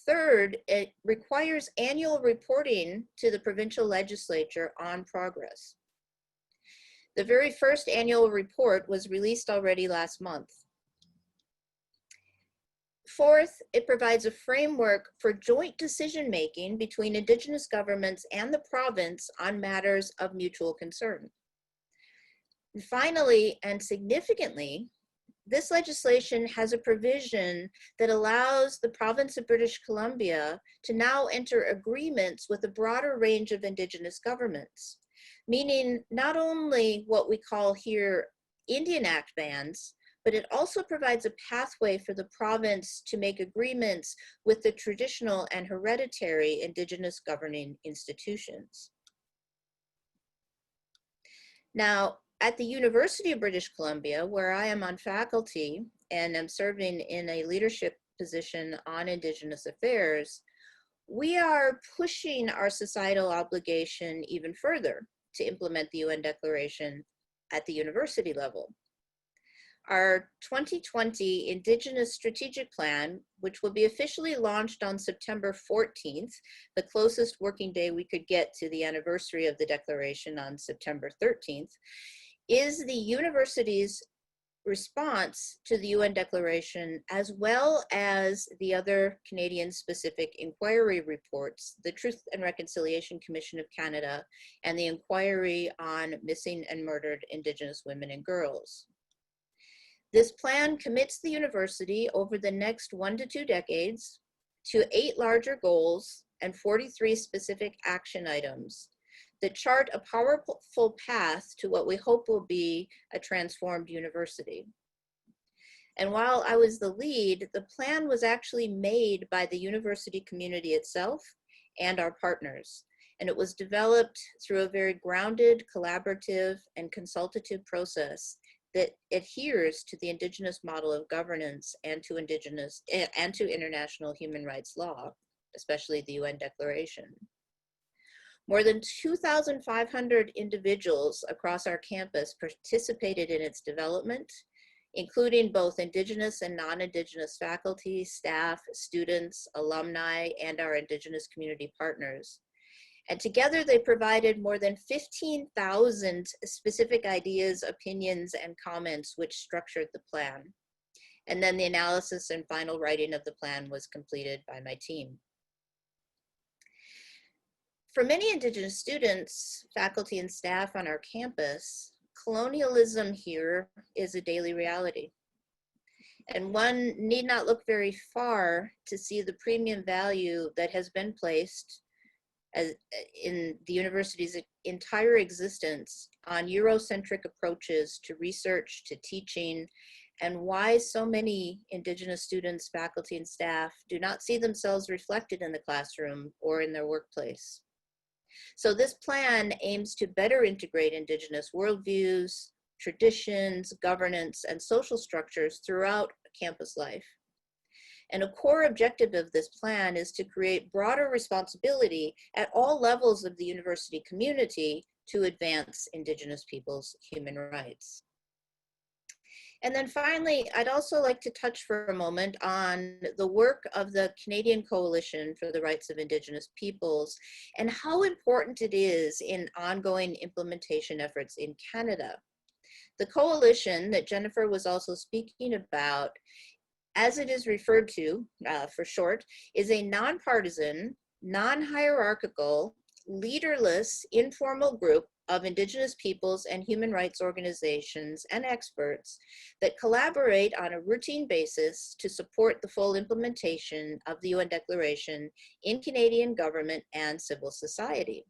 Third, it requires annual reporting to the provincial legislature on progress. The very first annual report was released already last month. Fourth, it provides a framework for joint decision-making between Indigenous governments and the province on matters of mutual concern. And finally, and significantly, this legislation has a provision that allows the province of British Columbia to now enter agreements with a broader range of Indigenous governments, meaning not only what we call here Indian Act bands, but it also provides a pathway for the province to make agreements with the traditional and hereditary Indigenous governing institutions. Now, at the University of British Columbia, where I am on faculty and am serving in a leadership position on Indigenous affairs, we are pushing our societal obligation even further to implement the UN Declaration at the university level. Our 2020 Indigenous Strategic Plan, which will be officially launched on September 14th, the closest working day we could get to the anniversary of the Declaration on September 13th, is the university's response to the UN Declaration, as well as the other Canadian-specific inquiry reports, the Truth and Reconciliation Commission of Canada, and the Inquiry on Missing and Murdered Indigenous Women and Girls. This plan commits the university over the next 1 to 2 decades to 8 larger goals and 43 specific action items that chart a powerful path to what we hope will be a transformed university. And while I was the lead, the plan was actually made by the university community itself and our partners. And it was developed through a very grounded, collaborative, and consultative process that adheres to the Indigenous model of governance and to international human rights law, especially the UN Declaration. More than 2,500 individuals across our campus participated in its development, including both Indigenous and non-Indigenous faculty, staff, students, alumni, and our Indigenous community partners. And together they provided more than 15,000 specific ideas, opinions, and comments which structured the plan. And then the analysis and final writing of the plan was completed by my team. For many Indigenous students, faculty, and staff on our campus, colonialism here is a daily reality. And one need not look very far to see the premium value that has been placed in the university's entire existence on Eurocentric approaches to research, to teaching, and why so many Indigenous students, faculty, and staff do not see themselves reflected in the classroom or in their workplace. So this plan aims to better integrate Indigenous worldviews, traditions, governance, and social structures throughout campus life. And a core objective of this plan is to create broader responsibility at all levels of the university community to advance Indigenous peoples' human rights. And then finally, I'd also like to touch for a moment on the work of the Canadian Coalition for the Rights of Indigenous Peoples and how important it is in ongoing implementation efforts in Canada. The coalition that Jennifer was also speaking about, as it is referred to for short, is a nonpartisan, non-hierarchical, leaderless, informal group of Indigenous peoples and human rights organizations and experts that collaborate on a routine basis to support the full implementation of the UN Declaration in Canadian government and civil society.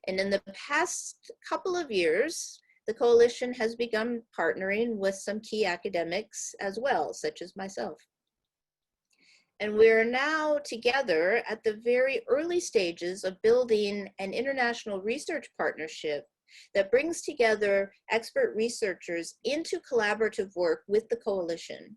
And in the past couple of years, the coalition has begun partnering with some key academics as well, such as myself. And we're now together at the very early stages of building an international research partnership that brings together expert researchers into collaborative work with the coalition.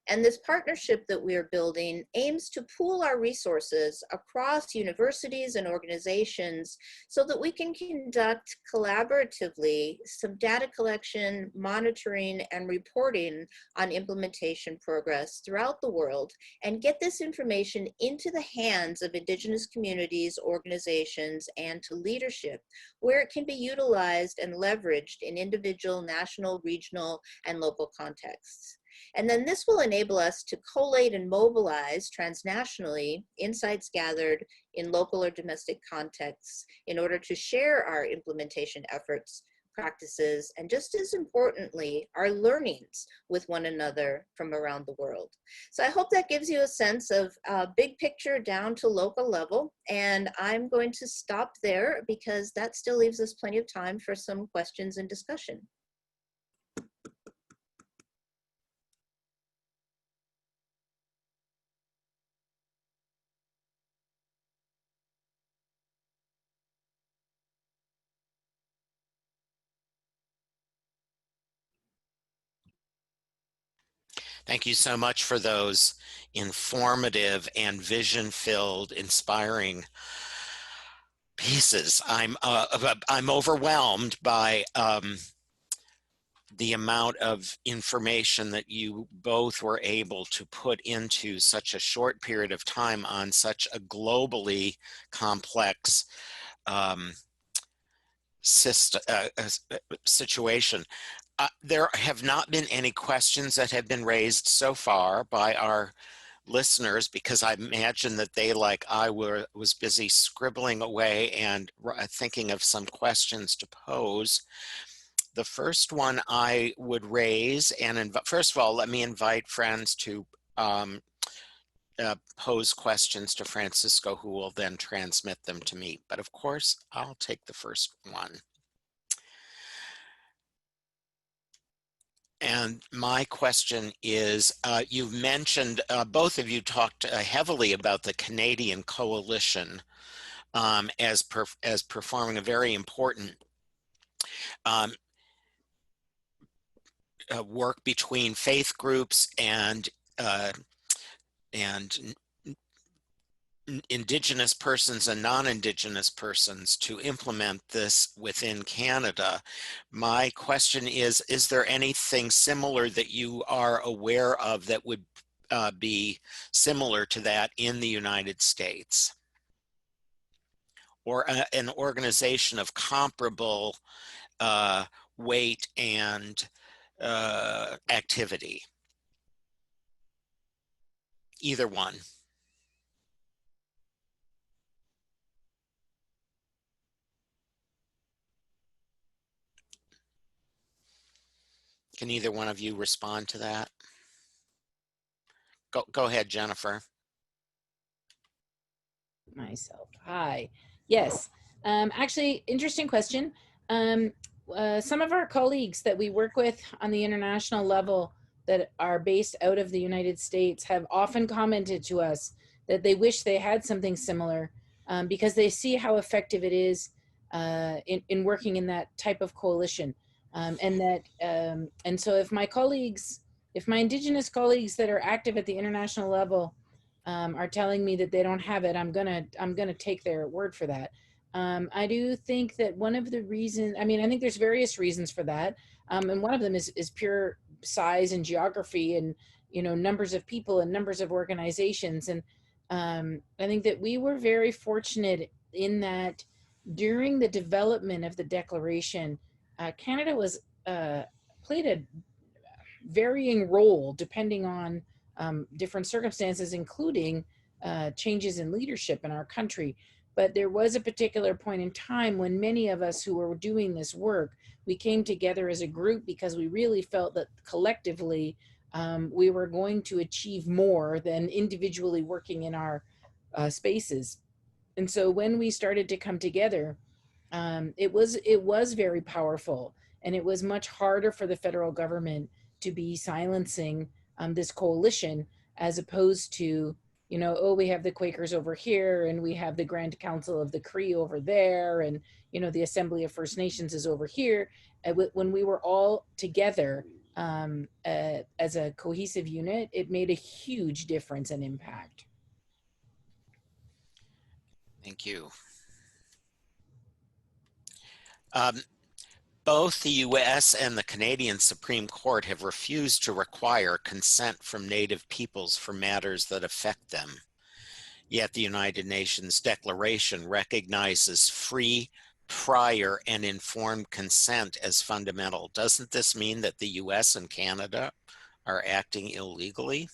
And this partnership that we are building aims to pool our resources across universities and organizations so that we can conduct collaboratively some data collection, monitoring, and reporting on implementation progress throughout the world and get this information into the hands of Indigenous communities, organizations, and to leadership where it can be utilized and leveraged in individual, national, regional, and local contexts. And then this will enable us to collate and mobilize transnationally insights gathered in local or domestic contexts in order to share our implementation efforts, practices, and just as importantly, our learnings with one another from around the world. So I hope that gives you a sense of big picture down to local level. And I'm going to stop there because that still leaves us plenty of time for some questions and discussion. Thank you so much for those informative and vision-filled, inspiring pieces. I'm overwhelmed by the amount of information that you both were able to put into such a short period of time on such a globally complex situation. There have not been any questions that have been raised so far by our listeners because I imagine that they, like I was busy scribbling away and thinking of some questions to pose. The first one I would raise, and first of all, let me invite friends to pose questions to Francisco, who will then transmit them to me. But of course, I'll take the first one. And my question is, you've mentioned, both of you talked heavily about the Canadian coalition as performing a very important work between faith groups and Indigenous persons and non-Indigenous persons to implement this within Canada. My question is there anything similar that you are aware of that would be similar to that in the United States? Or an organization of comparable weight and activity? Either one. Can either one of you respond to that? Go ahead, Jennifer. Myself. Hi. Yes. Actually, interesting question. Some of our colleagues that we work with on the international level that are based out of the United States have often commented to us that they wish they had something similar because they see how effective it is in working in that type of coalition. And so if my Indigenous colleagues that are active at the international level are telling me that they don't have it, I'm gonna take their word for that. I do think that one of the reasons, I think there's various reasons for that, and one of them is pure size and geography, and numbers of people and numbers of organizations. And I think that we were very fortunate in that during the development of the Declaration, Canada was played a varying role depending on different circumstances, including changes in leadership in our country. But there was a particular point in time when many of us who were doing this work, we came together as a group because we really felt that collectively we were going to achieve more than individually working in our spaces. And so when we started to come together, it was very powerful, and it was much harder for the federal government to be silencing this coalition, as opposed to you know, oh, we have the Quakers over here and we have the Grand Council of the Cree over there, and, you know, the Assembly of First Nations is over here. When we were all together as a cohesive unit, it made a huge difference and impact. Thank you. Both the US and the Canadian Supreme Court have refused to require consent from Native peoples for matters that affect them. Yet the United Nations Declaration recognizes free, prior, and informed consent as fundamental. Doesn't this mean that the US and Canada are acting illegally?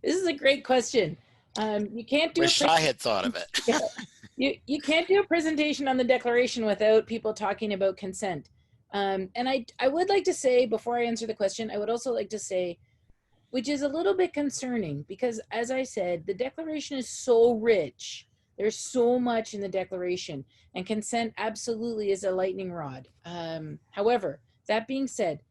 This is a great question. You can't do Wish I had thought of it. Yeah. You can't do a presentation on the Declaration without people talking about consent. And I would like to say, before I answer the question, I would also like to say, which is a little bit concerning, because as I said, the Declaration is so rich. There's so much in the Declaration, and consent absolutely is a lightning rod. However, that being said,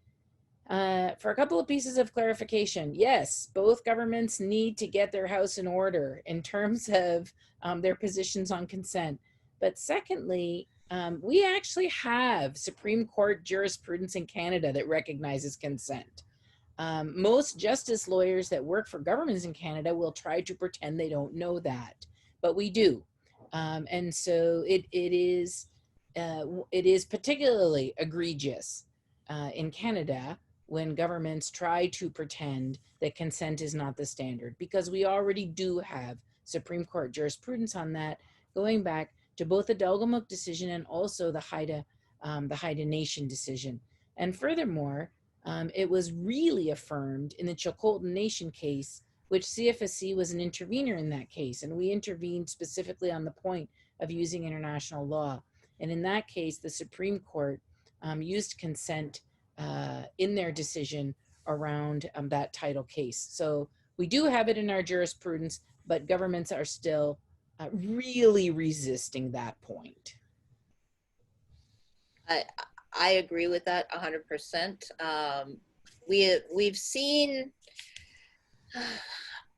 for a couple of pieces of clarification, yes, both governments need to get their house in order in terms of their positions on consent. But secondly, we actually have Supreme Court jurisprudence in Canada that recognizes consent. Most justice lawyers that work for governments in Canada will try to pretend they don't know that, but we do. And so it is particularly egregious in Canada when governments try to pretend that consent is not the standard, because we already do have Supreme Court jurisprudence on that, going back to both the Delgamuukw decision and also the Haida Nation decision. And furthermore, it was really affirmed in the Chilcotin Nation case, which CFSC was an intervener in that case. And we intervened specifically on the point of using international law. And in that case, the Supreme Court used consent in their decision around that title case. So we do have it in our jurisprudence, but governments are still really resisting that point. I agree with that 100%. We've seen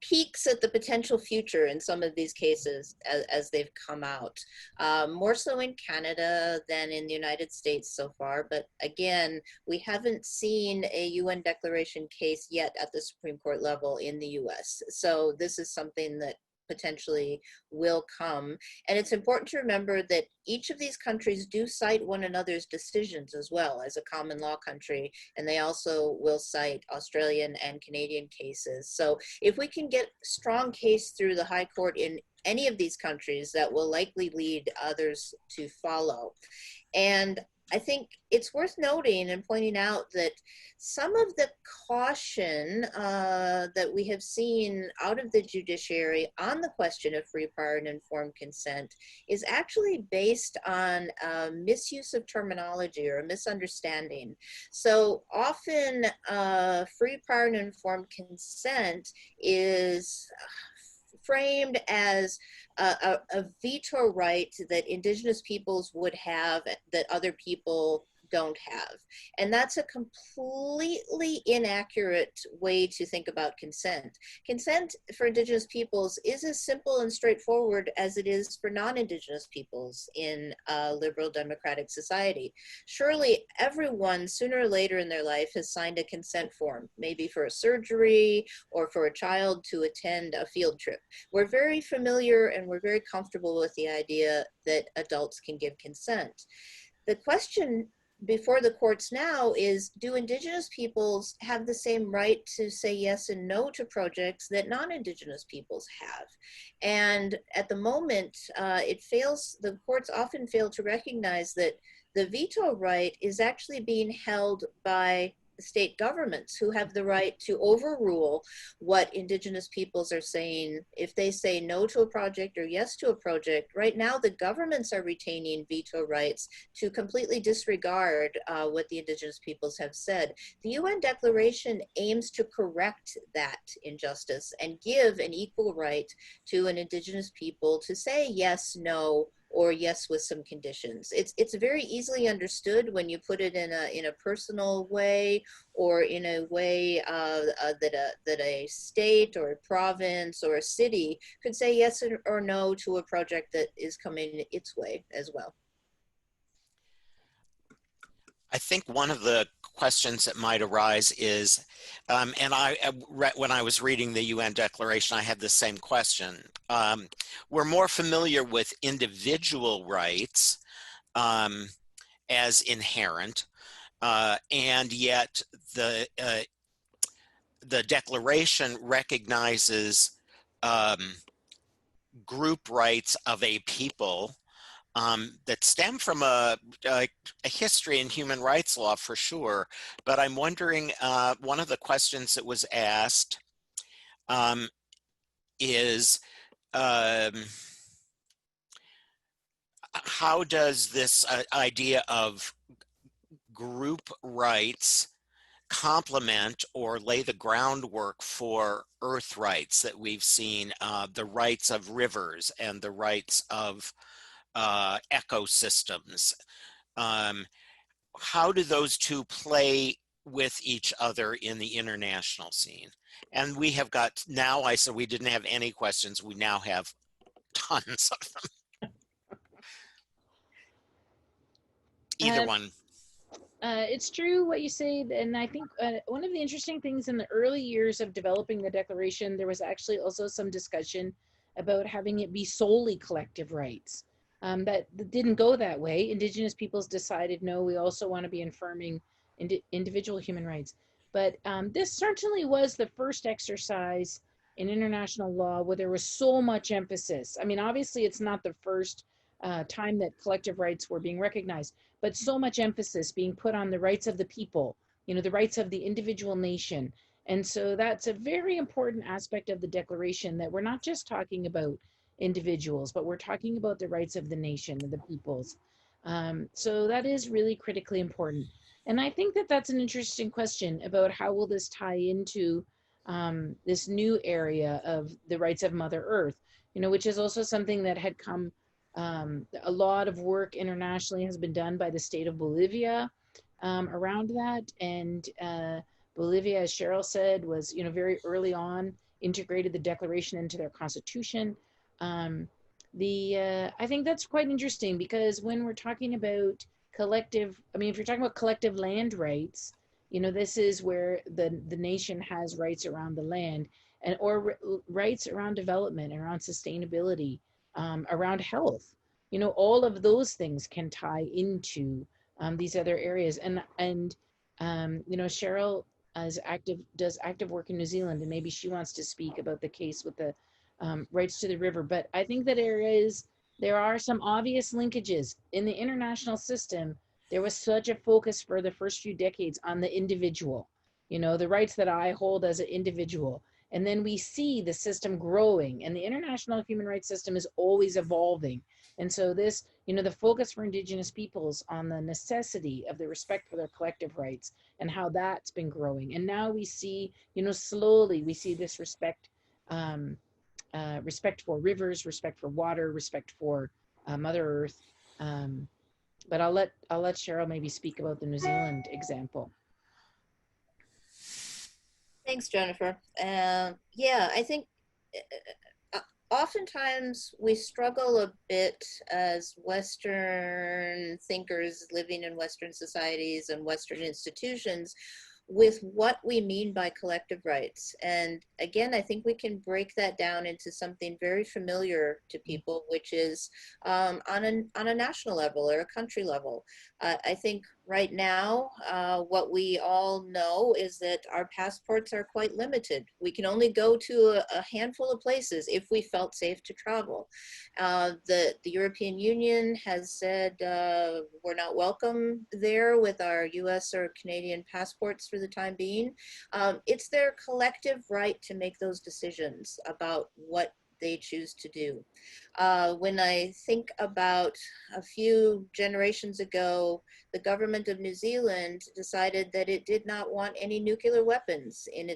peeks at the potential future in some of these cases as they've come out, more so in Canada than in the United States so far. But again, we haven't seen a UN declaration case yet at the Supreme Court level in the US. So this is something that potentially will come. And it's important to remember that each of these countries do cite one another's decisions as well as a common law country, and they also will cite Australian and Canadian cases. So if we can get strong case through the High Court in any of these countries, that will likely lead others to follow. And I think it's worth noting and pointing out that some of the caution that we have seen out of the judiciary on the question of free, prior, and informed consent is actually based on misuse of terminology or a misunderstanding. So often free, prior, and informed consent is framed as a veto right that Indigenous peoples would have that other people don't have. And that's a completely inaccurate way to think about consent. Consent for Indigenous peoples is as simple and straightforward as it is for non-Indigenous peoples in a liberal democratic society. Surely everyone sooner or later in their life has signed a consent form, maybe for a surgery or for a child to attend a field trip. We're very familiar and we're very comfortable with the idea that adults can give consent. The question before the courts now is, do Indigenous peoples have the same right to say yes and no to projects that non-Indigenous peoples have? And at the moment, the courts often fail to recognize that the veto right is actually being held by state governments, who have the right to overrule what Indigenous peoples are saying. If they say no to a project or yes to a project, right now the governments are retaining veto rights to completely disregard what the Indigenous peoples have said. The UN Declaration aims to correct that injustice and give an equal right to an Indigenous people to say yes, no, or yes with some conditions. It's very easily understood when you put it in a personal way, or in a way that a state or a province or a city could say yes or no to a project that is coming its way as well. I think one of the questions that might arise is, and when I was reading the UN Declaration, I had the same question. We're more familiar with individual rights as inherent, and yet the Declaration recognizes group rights of a people that stem from a history in human rights law for sure. But I'm wondering, one of the questions that was asked is, how does this idea of group rights complement or lay the groundwork for earth rights that we've seen, the rights of rivers and the rights of ecosystems? How do those two play with each other in the international scene? And we have got, now I said we didn't have any questions, we now have tons of them. Either one. It's true what you say, and I think one of the interesting things in the early years of developing the Declaration, there was actually also some discussion about having it be solely collective rights. That didn't go that way. Indigenous peoples decided, no, we also want to be affirming individual human rights. But this certainly was the first exercise in international law where there was so much emphasis. I mean, obviously, it's not the first time that collective rights were being recognized, but so much emphasis being put on the rights of the people, you know, the rights of the individual nation. And so that's a very important aspect of the Declaration, that we're not just talking about individuals, but we're talking about the rights of the nation and the peoples. So that is really critically important. And I think that that's an interesting question about how will this tie into this new area of the rights of Mother Earth, you know, which is also something that had come, a lot of work internationally has been done by the state of Bolivia around that. And Bolivia, as Sheryl said, was, you know, very early on integrated the Declaration into their constitution. I think that's quite interesting, because when we're talking about collective, I mean, if you're talking about collective land rights, you know, this is where the nation has rights around the land, and or rights around development, around sustainability, around health. You know, all of those things can tie into these other areas. And you know, Sheryl does active work in New Zealand, and maybe she wants to speak about the case with the rights to the river. But I think that there are some obvious linkages in the international system. There was such a focus for the first few decades on the individual, you know, the rights that I hold as an individual. And then we see the system growing, and the international human rights system is always evolving. And so this, you know, the focus for Indigenous peoples on the necessity of the respect for their collective rights and how that's been growing. And now we see, you know, slowly we see this respect, respect for rivers, respect for water, respect for Mother Earth. But I'll let Sheryl maybe speak about the New Zealand example. Thanks, Jennifer. Yeah, I think oftentimes we struggle a bit as Western thinkers living in Western societies and Western institutions with what we mean by collective rights. And again, I think we can break that down into something very familiar to people, which is on a national level or a country level. I think right now, what we all know is that our passports are quite limited. We can only go to a handful of places if we felt safe to travel. The European Union has said we're not welcome there with our US or Canadian passports for the time being. It's their collective right to make those decisions about what they choose to do. When I think about a few generations ago, the government of New Zealand decided that it did not want any nuclear weapons in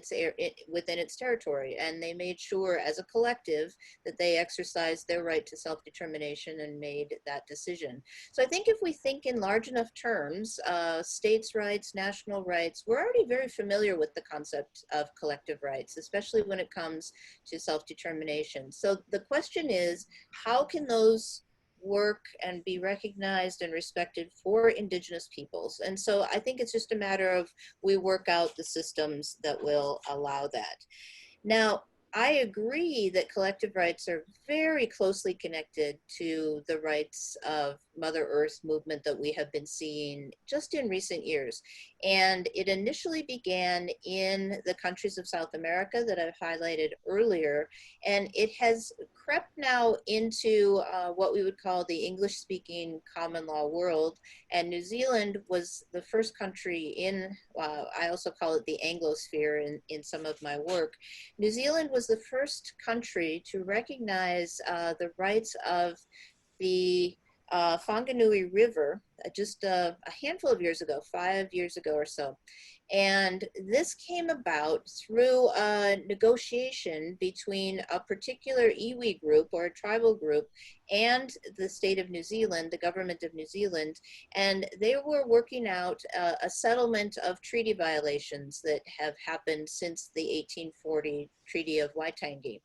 within its territory, and they made sure as a collective that they exercised their right to self-determination and made that decision. So I think if we think in large enough terms, states' rights, national rights, we're already very familiar with the concept of collective rights, especially when it comes to self-determination. So the question is, how can those work and be recognized and respected for Indigenous peoples? And so I think it's just a matter of we work out the systems that will allow that. Now, I agree that collective rights are very closely connected to the rights of Mother Earth movement that we have been seeing just in recent years. And it initially began in the countries of South America that I've highlighted earlier, and it has crept now into what we would call the English-speaking common law world. And New Zealand was the first country in, I also call it the Anglosphere in some of my work. New Zealand was the first country to recognize the rights of the Whanganui River just a handful of years ago, 5 years ago or so. And this came about through a negotiation between a particular iwi group or a tribal group and the state of New Zealand, the government of New Zealand. And they were working out a settlement of treaty violations that have happened since the 1840 Treaty of Waitangi.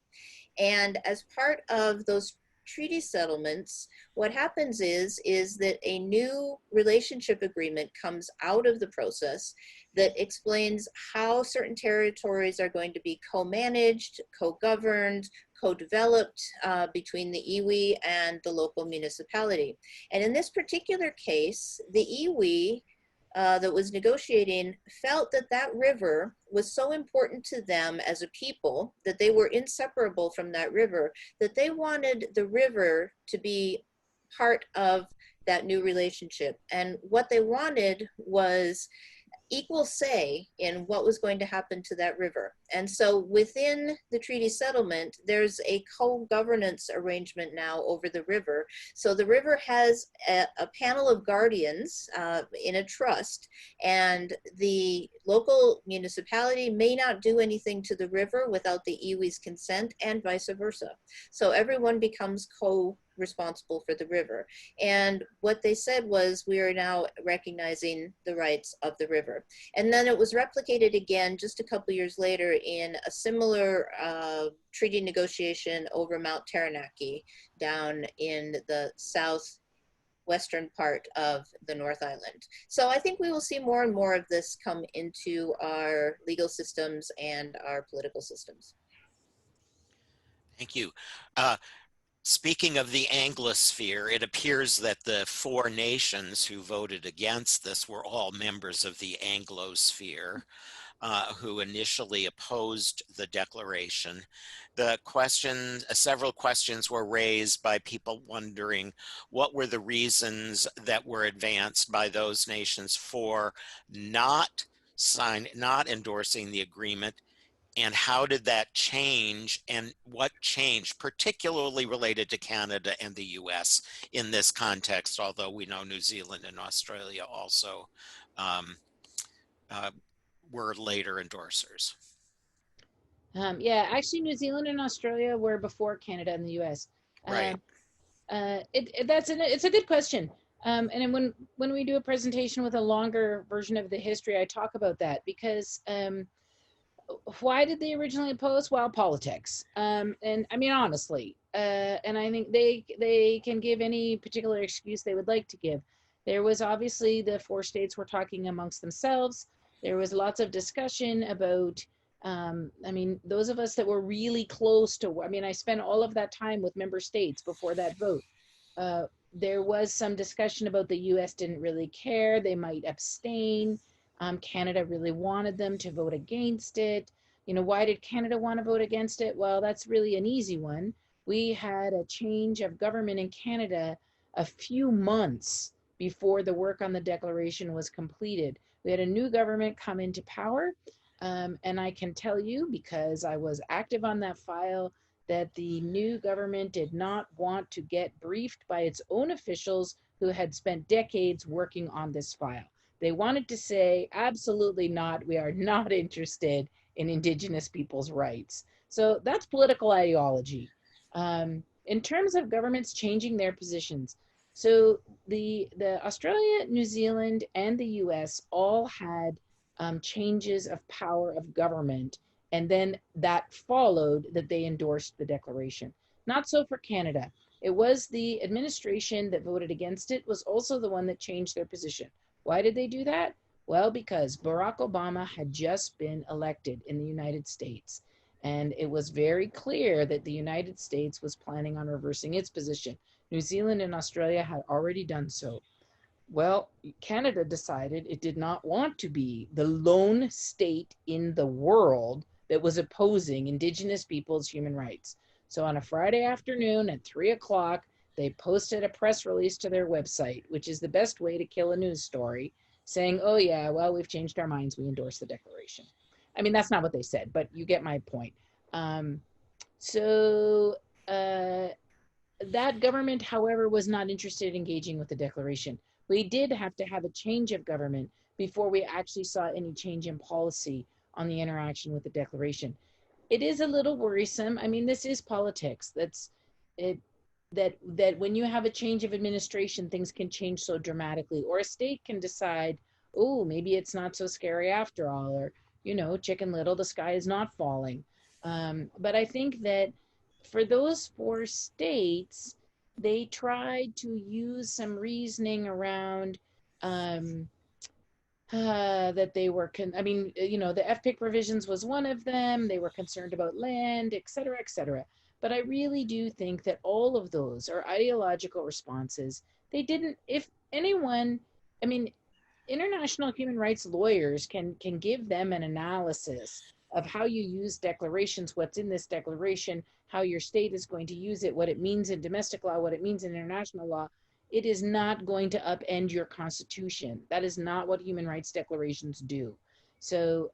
And as part of those treaty settlements, what happens is that a new relationship agreement comes out of the process that explains how certain territories are going to be co-managed, co-governed, co-developed between the iwi and the local municipality. And in this particular case, the iwi that was negotiating felt that that river was so important to them as a people, that they were inseparable from that river, that they wanted the river to be part of that new relationship. And what they wanted was equal say in what was going to happen to that river. And so within the treaty settlement, there's a co-governance arrangement now over the river. So the river has a panel of guardians in a trust, and the local municipality may not do anything to the river without the iwi's consent, and vice versa. So everyone becomes responsible for the river. And what they said was, we are now recognizing the rights of the river. And then it was replicated again just a couple years later in a similar treaty negotiation over Mount Taranaki down in the southwestern part of the North Island. So I think we will see more and more of this come into our legal systems and our political systems. Thank you. Speaking of the Anglosphere, it appears that the 4 nations who voted against this were all members of the Anglosphere, who initially opposed the declaration. Several questions were raised by people wondering what were the reasons that were advanced by those nations for not endorsing the agreement. And how did that change, and what changed, particularly related to Canada and the US in this context, although we know New Zealand and Australia also were later endorsers? Yeah, actually, New Zealand and Australia were before Canada and the US. Right. It's a good question. And then when we do a presentation with a longer version of the history, I talk about that, because why did they originally oppose? Well, politics. And I mean, honestly, and I think they can give any particular excuse they would like to give. There was obviously the 4 states were talking amongst themselves. There was lots of discussion about, I mean, those of us that were really close to, I mean, I spent all of that time with member states before that vote. There was some discussion about the US didn't really care. They might abstain. Canada really wanted them to vote against it. You know, why did Canada want to vote against it? Well, that's really an easy one. We had a change of government in Canada a few months before the work on the declaration was completed. We had a new government come into power, and I can tell you, because I was active on that file, that the new government did not want to get briefed by its own officials who had spent decades working on this file. They wanted to say, absolutely not, we are not interested in Indigenous people's rights. So that's political ideology. In terms of governments changing their positions, so the Australia, New Zealand, and the US all had changes of power of government, and then that followed that they endorsed the declaration. Not so for Canada. It was the administration that voted against it was also the one that changed their position. Why did they do that? Well, because Barack Obama had just been elected in the United States, and it was very clear that the United States was planning on reversing its position. New Zealand and Australia had already done so. Well, Canada decided it did not want to be the lone state in the world that was opposing Indigenous peoples' human rights. So on a Friday afternoon at 3 o'clock, they posted a press release to their website, which is the best way to kill a news story, saying, oh yeah, well, we've changed our minds, we endorse the declaration. I mean, that's not what they said, but you get my point. So that government, however, was not interested in engaging with the declaration. We did have to have a change of government before we actually saw any change in policy on the interaction with the declaration. It is a little worrisome. I mean, this is politics. That's it. That when you have a change of administration, things can change so dramatically, or a state can decide, oh, maybe it's not so scary after all, or Chicken Little, the sky is not falling. But I think that for those 4 states, they tried to use some reasoning around that they were, the FPIC provisions was one of them. They were concerned about land, et cetera, et cetera. But I really do think that all of those are ideological responses. They didn't, if anyone, I mean, international human rights lawyers can give them an analysis of how you use declarations, what's in this declaration, how your state is going to use it, what it means in domestic law, what it means in international law. It is not going to upend your constitution. That is not what human rights declarations do. So,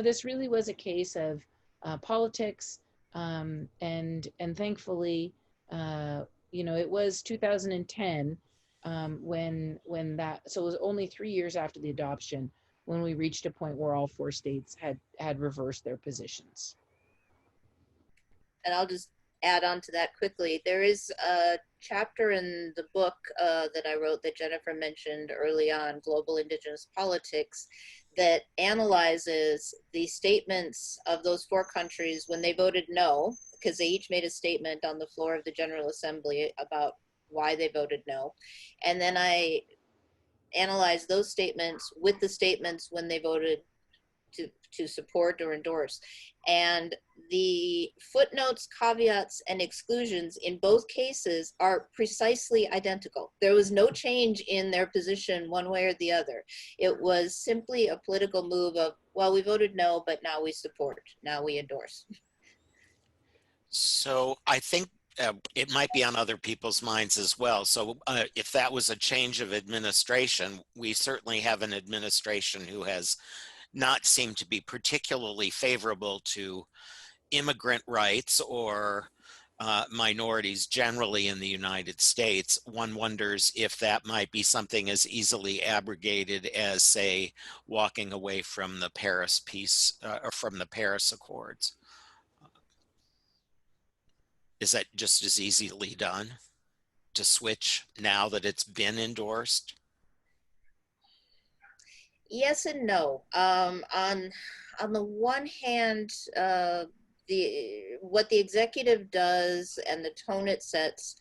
this really was a case of politics, and thankfully, it was 2010 when that, so it was only 3 years after the adoption when we reached a point where all 4 states had reversed their positions. And I'll just add on to that quickly. There is a chapter in the book that I wrote that Jennifer mentioned early on, Global Indigenous Politics, that analyzes the statements of those 4 countries when they voted no, because they each made a statement on the floor of the General Assembly about why they voted no. And then I analyzed those statements with the statements when they voted to support or endorse. And the footnotes, caveats, and exclusions in both cases are precisely identical. There was no change in their position one way or the other. It was simply a political move of, well, we voted no, but now we support, now we endorse. So I think it might be on other people's minds as well. So if that was a change of administration, we certainly have an administration who has not seemed to be particularly favorable to immigrant rights or minorities generally in the United States. One wonders if that might be something as easily abrogated as, say, walking away from the Paris peace or from the Paris Accords. Is that just as easily done to switch now that it's been endorsed? Yes and no. On the one hand, what the executive does and the tone it sets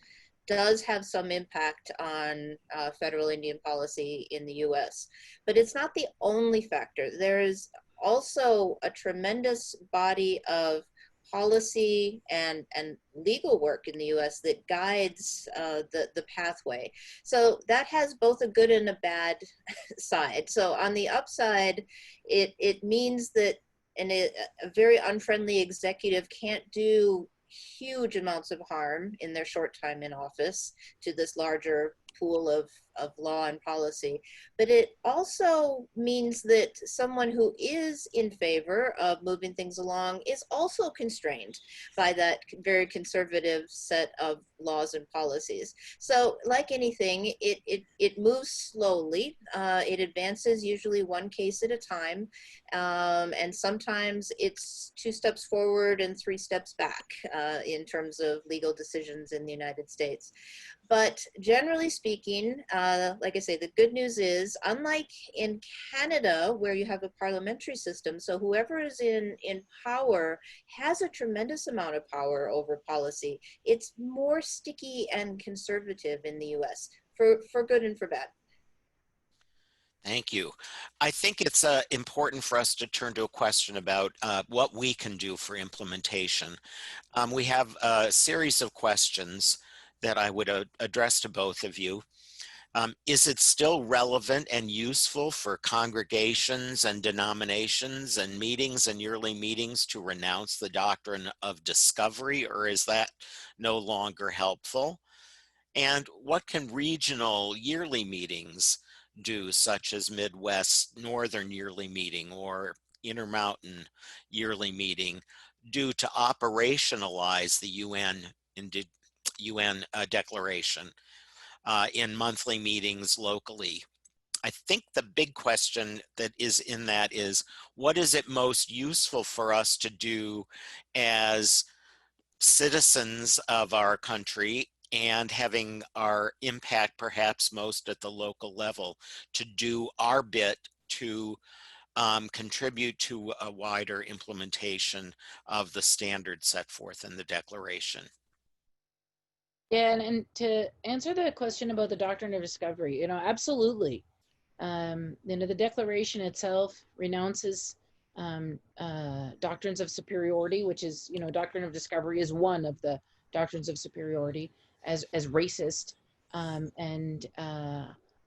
does have some impact on federal Indian policy in the U.S., but it's not the only factor. There is also a tremendous body of policy and legal work in the U.S. that guides the pathway. So that has both a good and a bad side. So on the upside, it means that a very unfriendly executive can't do huge amounts of harm in their short time in office to this larger pool of law and policy. But it also means that someone who is in favor of moving things along is also constrained by that very conservative set of laws and policies. So like anything, it moves slowly. It advances usually one case at a time. And sometimes it's 2 steps forward and 3 steps back in terms of legal decisions in the United States. But generally speaking, like I say, the good news is, unlike in Canada, where you have a parliamentary system, so whoever is in power has a tremendous amount of power over policy. It's more sticky and conservative in the US, for good and for bad. Thank you. I think it's important for us to turn to a question about what we can do for implementation. We have a series of questions that I would address to both of you. Is it still relevant and useful for congregations and denominations and meetings and yearly meetings to renounce the doctrine of discovery, or is that no longer helpful? And what can regional yearly meetings do, such as Midwest Northern yearly meeting or Intermountain yearly meeting, do to operationalize the UN declaration in monthly meetings locally? I think the big question that is in that is, what is it most useful for us to do as citizens of our country and having our impact perhaps most at the local level to do our bit to contribute to a wider implementation of the standards set forth in the Declaration? Yeah, and to answer the question about the doctrine of discovery, absolutely. The Declaration itself renounces doctrines of superiority, which is, doctrine of discovery is one of the doctrines of superiority as racist. And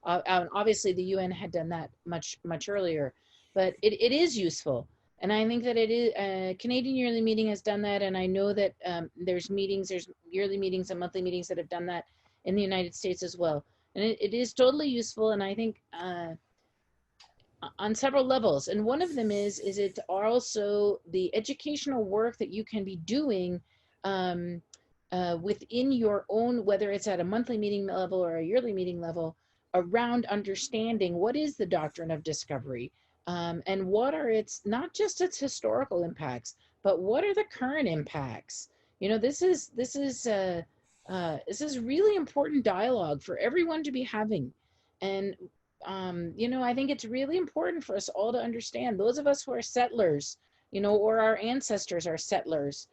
obviously the UN had done that much earlier, but it is useful. And I think that it is, Canadian Yearly Meeting has done that. And I know that there's yearly meetings and monthly meetings that have done that in the United States as well. And it is totally useful. And I think on several levels. And one of them is it also the educational work that you can be doing within your own, whether it's at a monthly meeting level or a yearly meeting level, around understanding what is the doctrine of discovery. And what are not just its historical impacts, but what are the current impacts? This is really important dialogue for everyone to be having. And, I think it's really important for us all to understand, those of us who are settlers, or our ancestors are settlers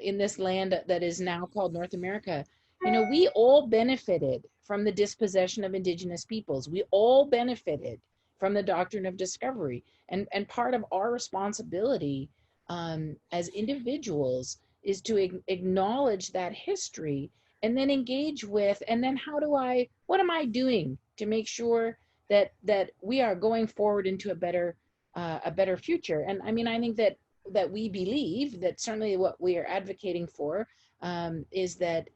in this land that is now called North America. We all benefited from the dispossession of Indigenous peoples. We all benefited from the doctrine of discovery. And part of our responsibility as individuals is to acknowledge that history and then engage with, and then what am I doing to make sure that we are going forward into a better future? And I mean, I think that we believe that certainly what we are advocating for is that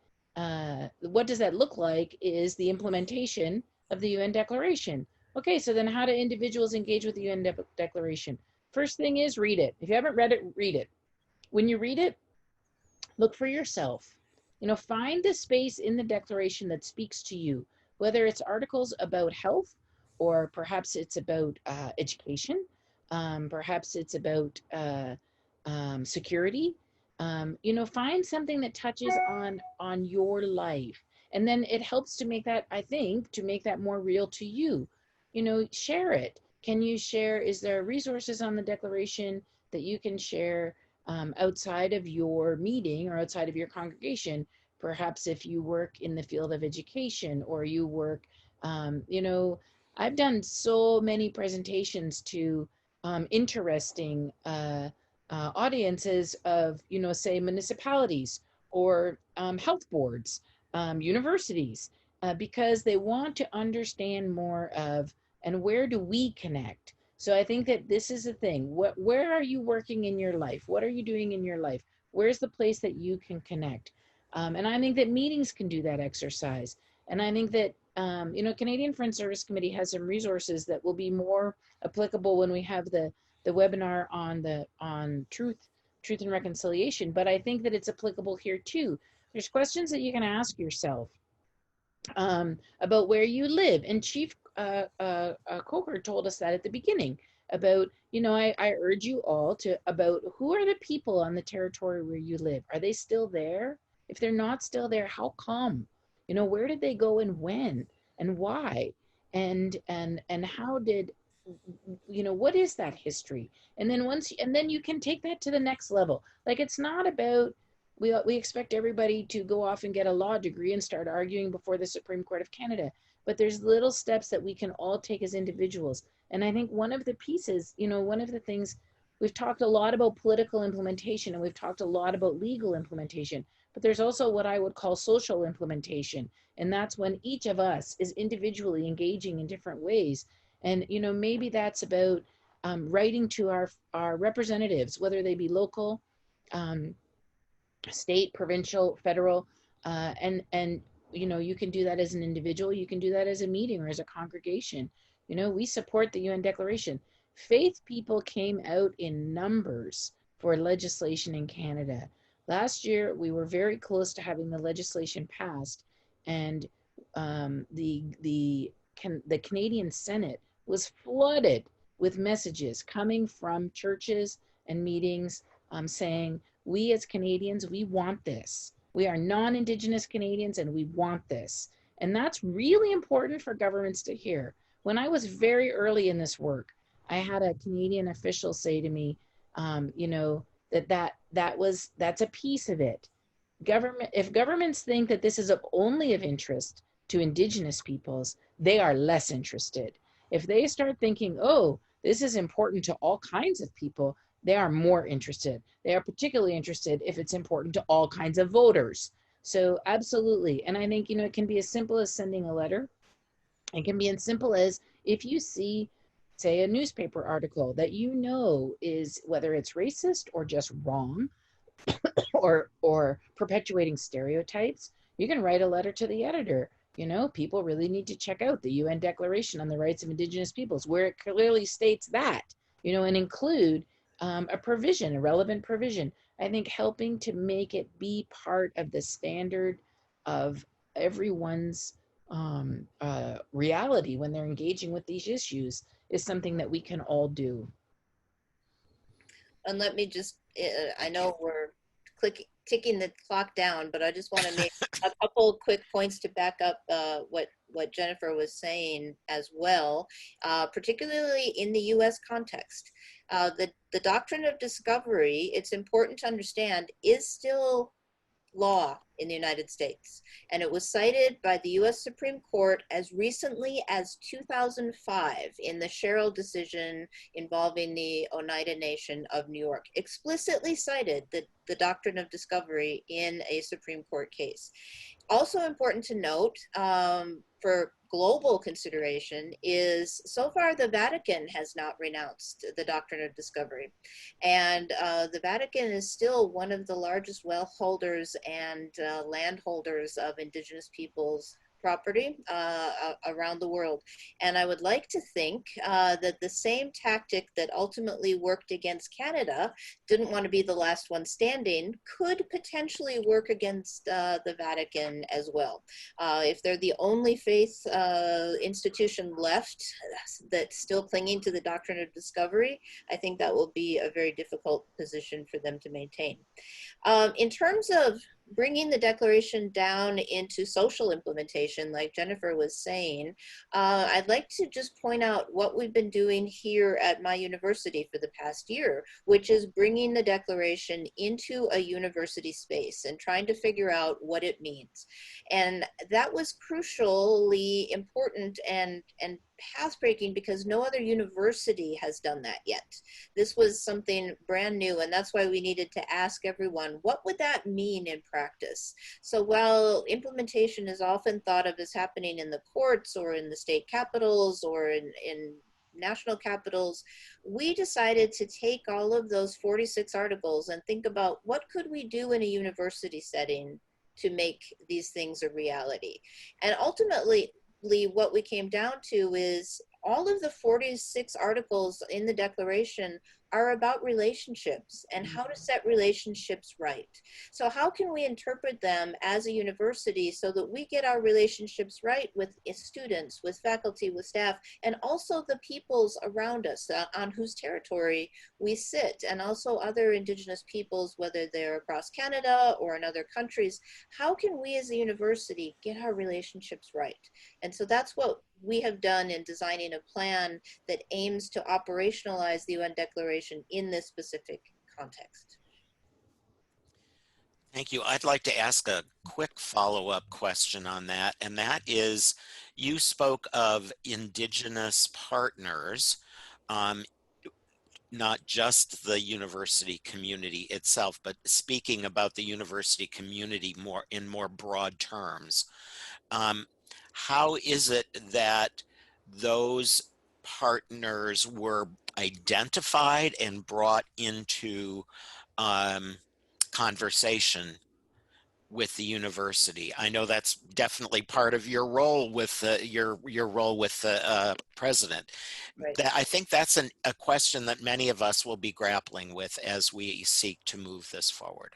what does that look like is the implementation of the UN Declaration. Okay, so then how do individuals engage with the UN Declaration? First thing is read it. If you haven't read it, read it. When you read it, look for yourself. Find the space in the Declaration that speaks to you, whether it's articles about health, or perhaps it's about education, perhaps it's about security. Find something that touches on your life. And then it helps to make that, I think, to make that more real to you. Share it. Can you share, is there resources on the Declaration that you can share outside of your meeting or outside of your congregation? Perhaps if you work in the field of education, or you work, I've done so many presentations to interesting audiences of, say municipalities or health boards, universities, because they want to understand more of, and where do we connect? So I think that this is the thing. Where are you working in your life? What are you doing in your life? Where's the place that you can connect? And I think that meetings can do that exercise. And I think that, you know, Canadian Foreign Service Committee has some resources that will be more applicable when we have the webinar on truth and reconciliation. But I think that it's applicable here too. There's questions that you can ask yourself about where you live. And Chief Coker told us that at the beginning about, you know, I urge you all to, about who are the people on the territory where you live? Are they still there? If they're not still there, how come? You know, where did they go and when and why? And how did, you know, what is that history? And then and then you can take that to the next level. Like, it's not about, we expect everybody to go off and get a law degree and start arguing before the Supreme Court of Canada. But there's little steps that we can all take as individuals. And I think one of the pieces, you know, one of the things, we've talked a lot about political implementation and we've talked a lot about legal implementation, but there's also what I would call social implementation. And that's when each of us is individually engaging in different ways. And, you know, maybe that's about writing to our representatives, whether they be local, state, provincial, federal, and you know, you can do that as an individual, you can do that as a meeting or as a congregation. You know, we support the UN Declaration. Faith people came out in numbers for legislation in Canada. Last year, we were very close to having the legislation passed, and the Canadian Senate was flooded with messages coming from churches and meetings saying, we as Canadians, we want this. We are non-Indigenous Canadians and we want this. And that's really important for governments to hear. When I was very early in this work, I had a Canadian official say to me, you know, that's a piece of it. If governments think that this is only of interest to Indigenous peoples, they are less interested. If they start thinking, oh, this is important to all kinds of people, they are more interested. They are particularly interested if it's important to all kinds of voters. So absolutely. And I think, you know, it can be as simple as sending a letter. It can be as simple as, if you see, say, a newspaper article that you know is, whether it's racist or just wrong, or perpetuating stereotypes, you can write a letter to the editor. You know, people really need to check out the UN Declaration on the Rights of Indigenous Peoples, where it clearly states that, you know, and include a provision, a relevant provision. I think helping to make it be part of the standard of everyone's reality when they're engaging with these issues is something that we can all do. And let me just, I know we're ticking the clock down, but I just want to make a couple quick points to back up what Jennifer was saying as well, particularly in the US context. The doctrine of discovery, it's important to understand, is still law in the United States. And it was cited by the US Supreme Court as recently as 2005 in the Sheryl decision involving the Oneida Nation of New York, explicitly cited the doctrine of discovery in a Supreme Court case. Also important to note, for global consideration, is so far the Vatican has not renounced the doctrine of discovery. And the Vatican is still one of the largest wealth holders and landholders of Indigenous peoples' property around the world. And I would like to think that the same tactic that ultimately worked against Canada, didn't want to be the last one standing, could potentially work against the Vatican as well. If they're the only faith institution left that's still clinging to the doctrine of discovery, I think that will be a very difficult position for them to maintain. In terms of bringing the declaration down into social implementation, like Jennifer was saying, I'd like to just point out what we've been doing here at my university for the past year, which is bringing the declaration into a university space and trying to figure out what it means. And that was crucially important and path-breaking because no other university has done that yet. This was something brand new, and that's why we needed to ask everyone, what would that mean in practice? So while implementation is often thought of as happening in the courts or in the state capitals or in national capitals, we decided to take all of those 46 articles and think about what could we do in a university setting to make these things a reality. And ultimately, what we came down to is all of the 46 articles in the Declaration are about relationships and how to set relationships right. So how can we interpret them as a university so that we get our relationships right with students, with faculty, with staff, and also the peoples around us on whose territory we sit, and also other Indigenous peoples, whether they're across Canada or in other countries. How can we as a university get our relationships right? And so that's what we have done in designing a plan that aims to operationalize the UN Declaration in this specific context. Thank you. I'd like to ask a quick follow-up question on that, and that is, you spoke of Indigenous partners, um, not just the university community itself, but speaking about the university community more in more broad terms. Um, how is it that those partners were identified and brought into conversation with the university? I know that's definitely part of your role with your role with the president. Right. I think that's a question that many of us will be grappling with as we seek to move this forward.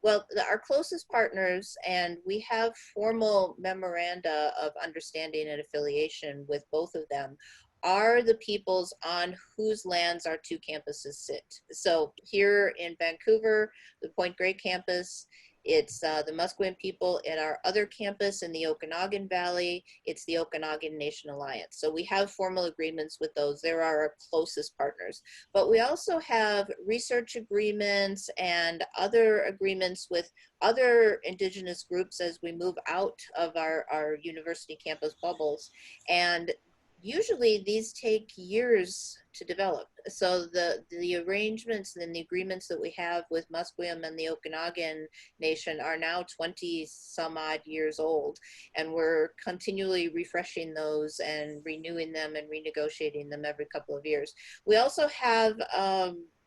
Well, our closest partners, and we have formal memoranda of understanding and affiliation with both of them, are the peoples on whose lands our two campuses sit. So here in Vancouver, the Point Grey campus, it's the Musqueam people. At our other campus in the Okanagan Valley, it's the Okanagan Nation Alliance. So we have formal agreements with those. They're our closest partners. But we also have research agreements and other agreements with other Indigenous groups as we move out of our university campus bubbles. And usually these take years to develop. So the arrangements and the agreements that we have with Musqueam and the Okanagan Nation are now 20 some odd years old, and we're continually refreshing those and renewing them and renegotiating them every couple of years. We also have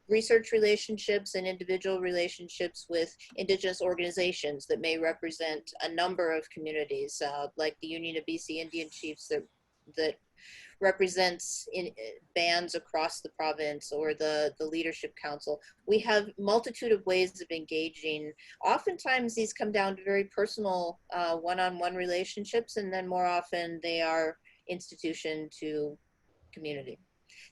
research relationships and individual relationships with Indigenous organizations that may represent a number of communities, like the Union of BC Indian Chiefs that represents in bands across the province, or the Leadership Council. We have multitude of ways of engaging. Oftentimes these come down to very personal one-on-one relationships, and then more often they are institution to community.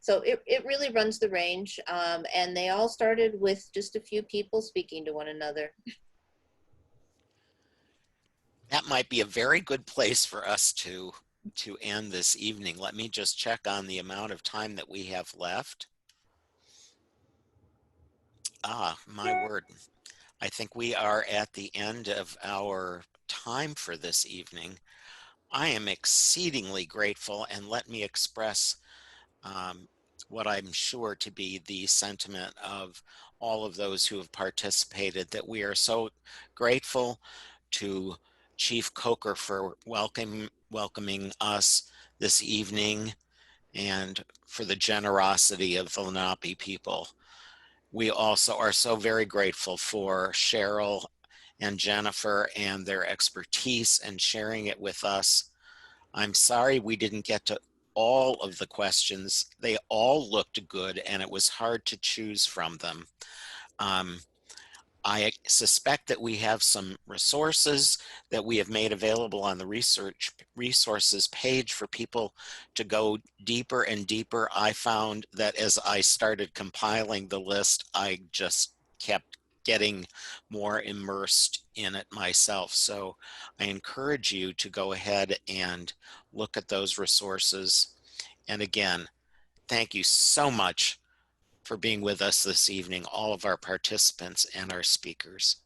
So it really runs the range, and they all started with just a few people speaking to one another. That might be a very good place for us to end this evening. Let me just check on the amount of time that we have left. My word. I think we are at the end of our time for this evening. I am exceedingly grateful, and let me express what I'm sure to be the sentiment of all of those who have participated, that we are so grateful to Chief Coker for welcoming us this evening, and for the generosity of the Lenape people. We also are so very grateful for Sheryl and Jennifer and their expertise and sharing it with us. I'm sorry we didn't get to all of the questions. They all looked good, and it was hard to choose from them. I suspect that we have some resources that we have made available on the resources page for people to go deeper and deeper. I found that as I started compiling the list, I just kept getting more immersed in it myself. So I encourage you to go ahead and look at those resources. And again, thank you so much for being with us this evening, all of our participants and our speakers.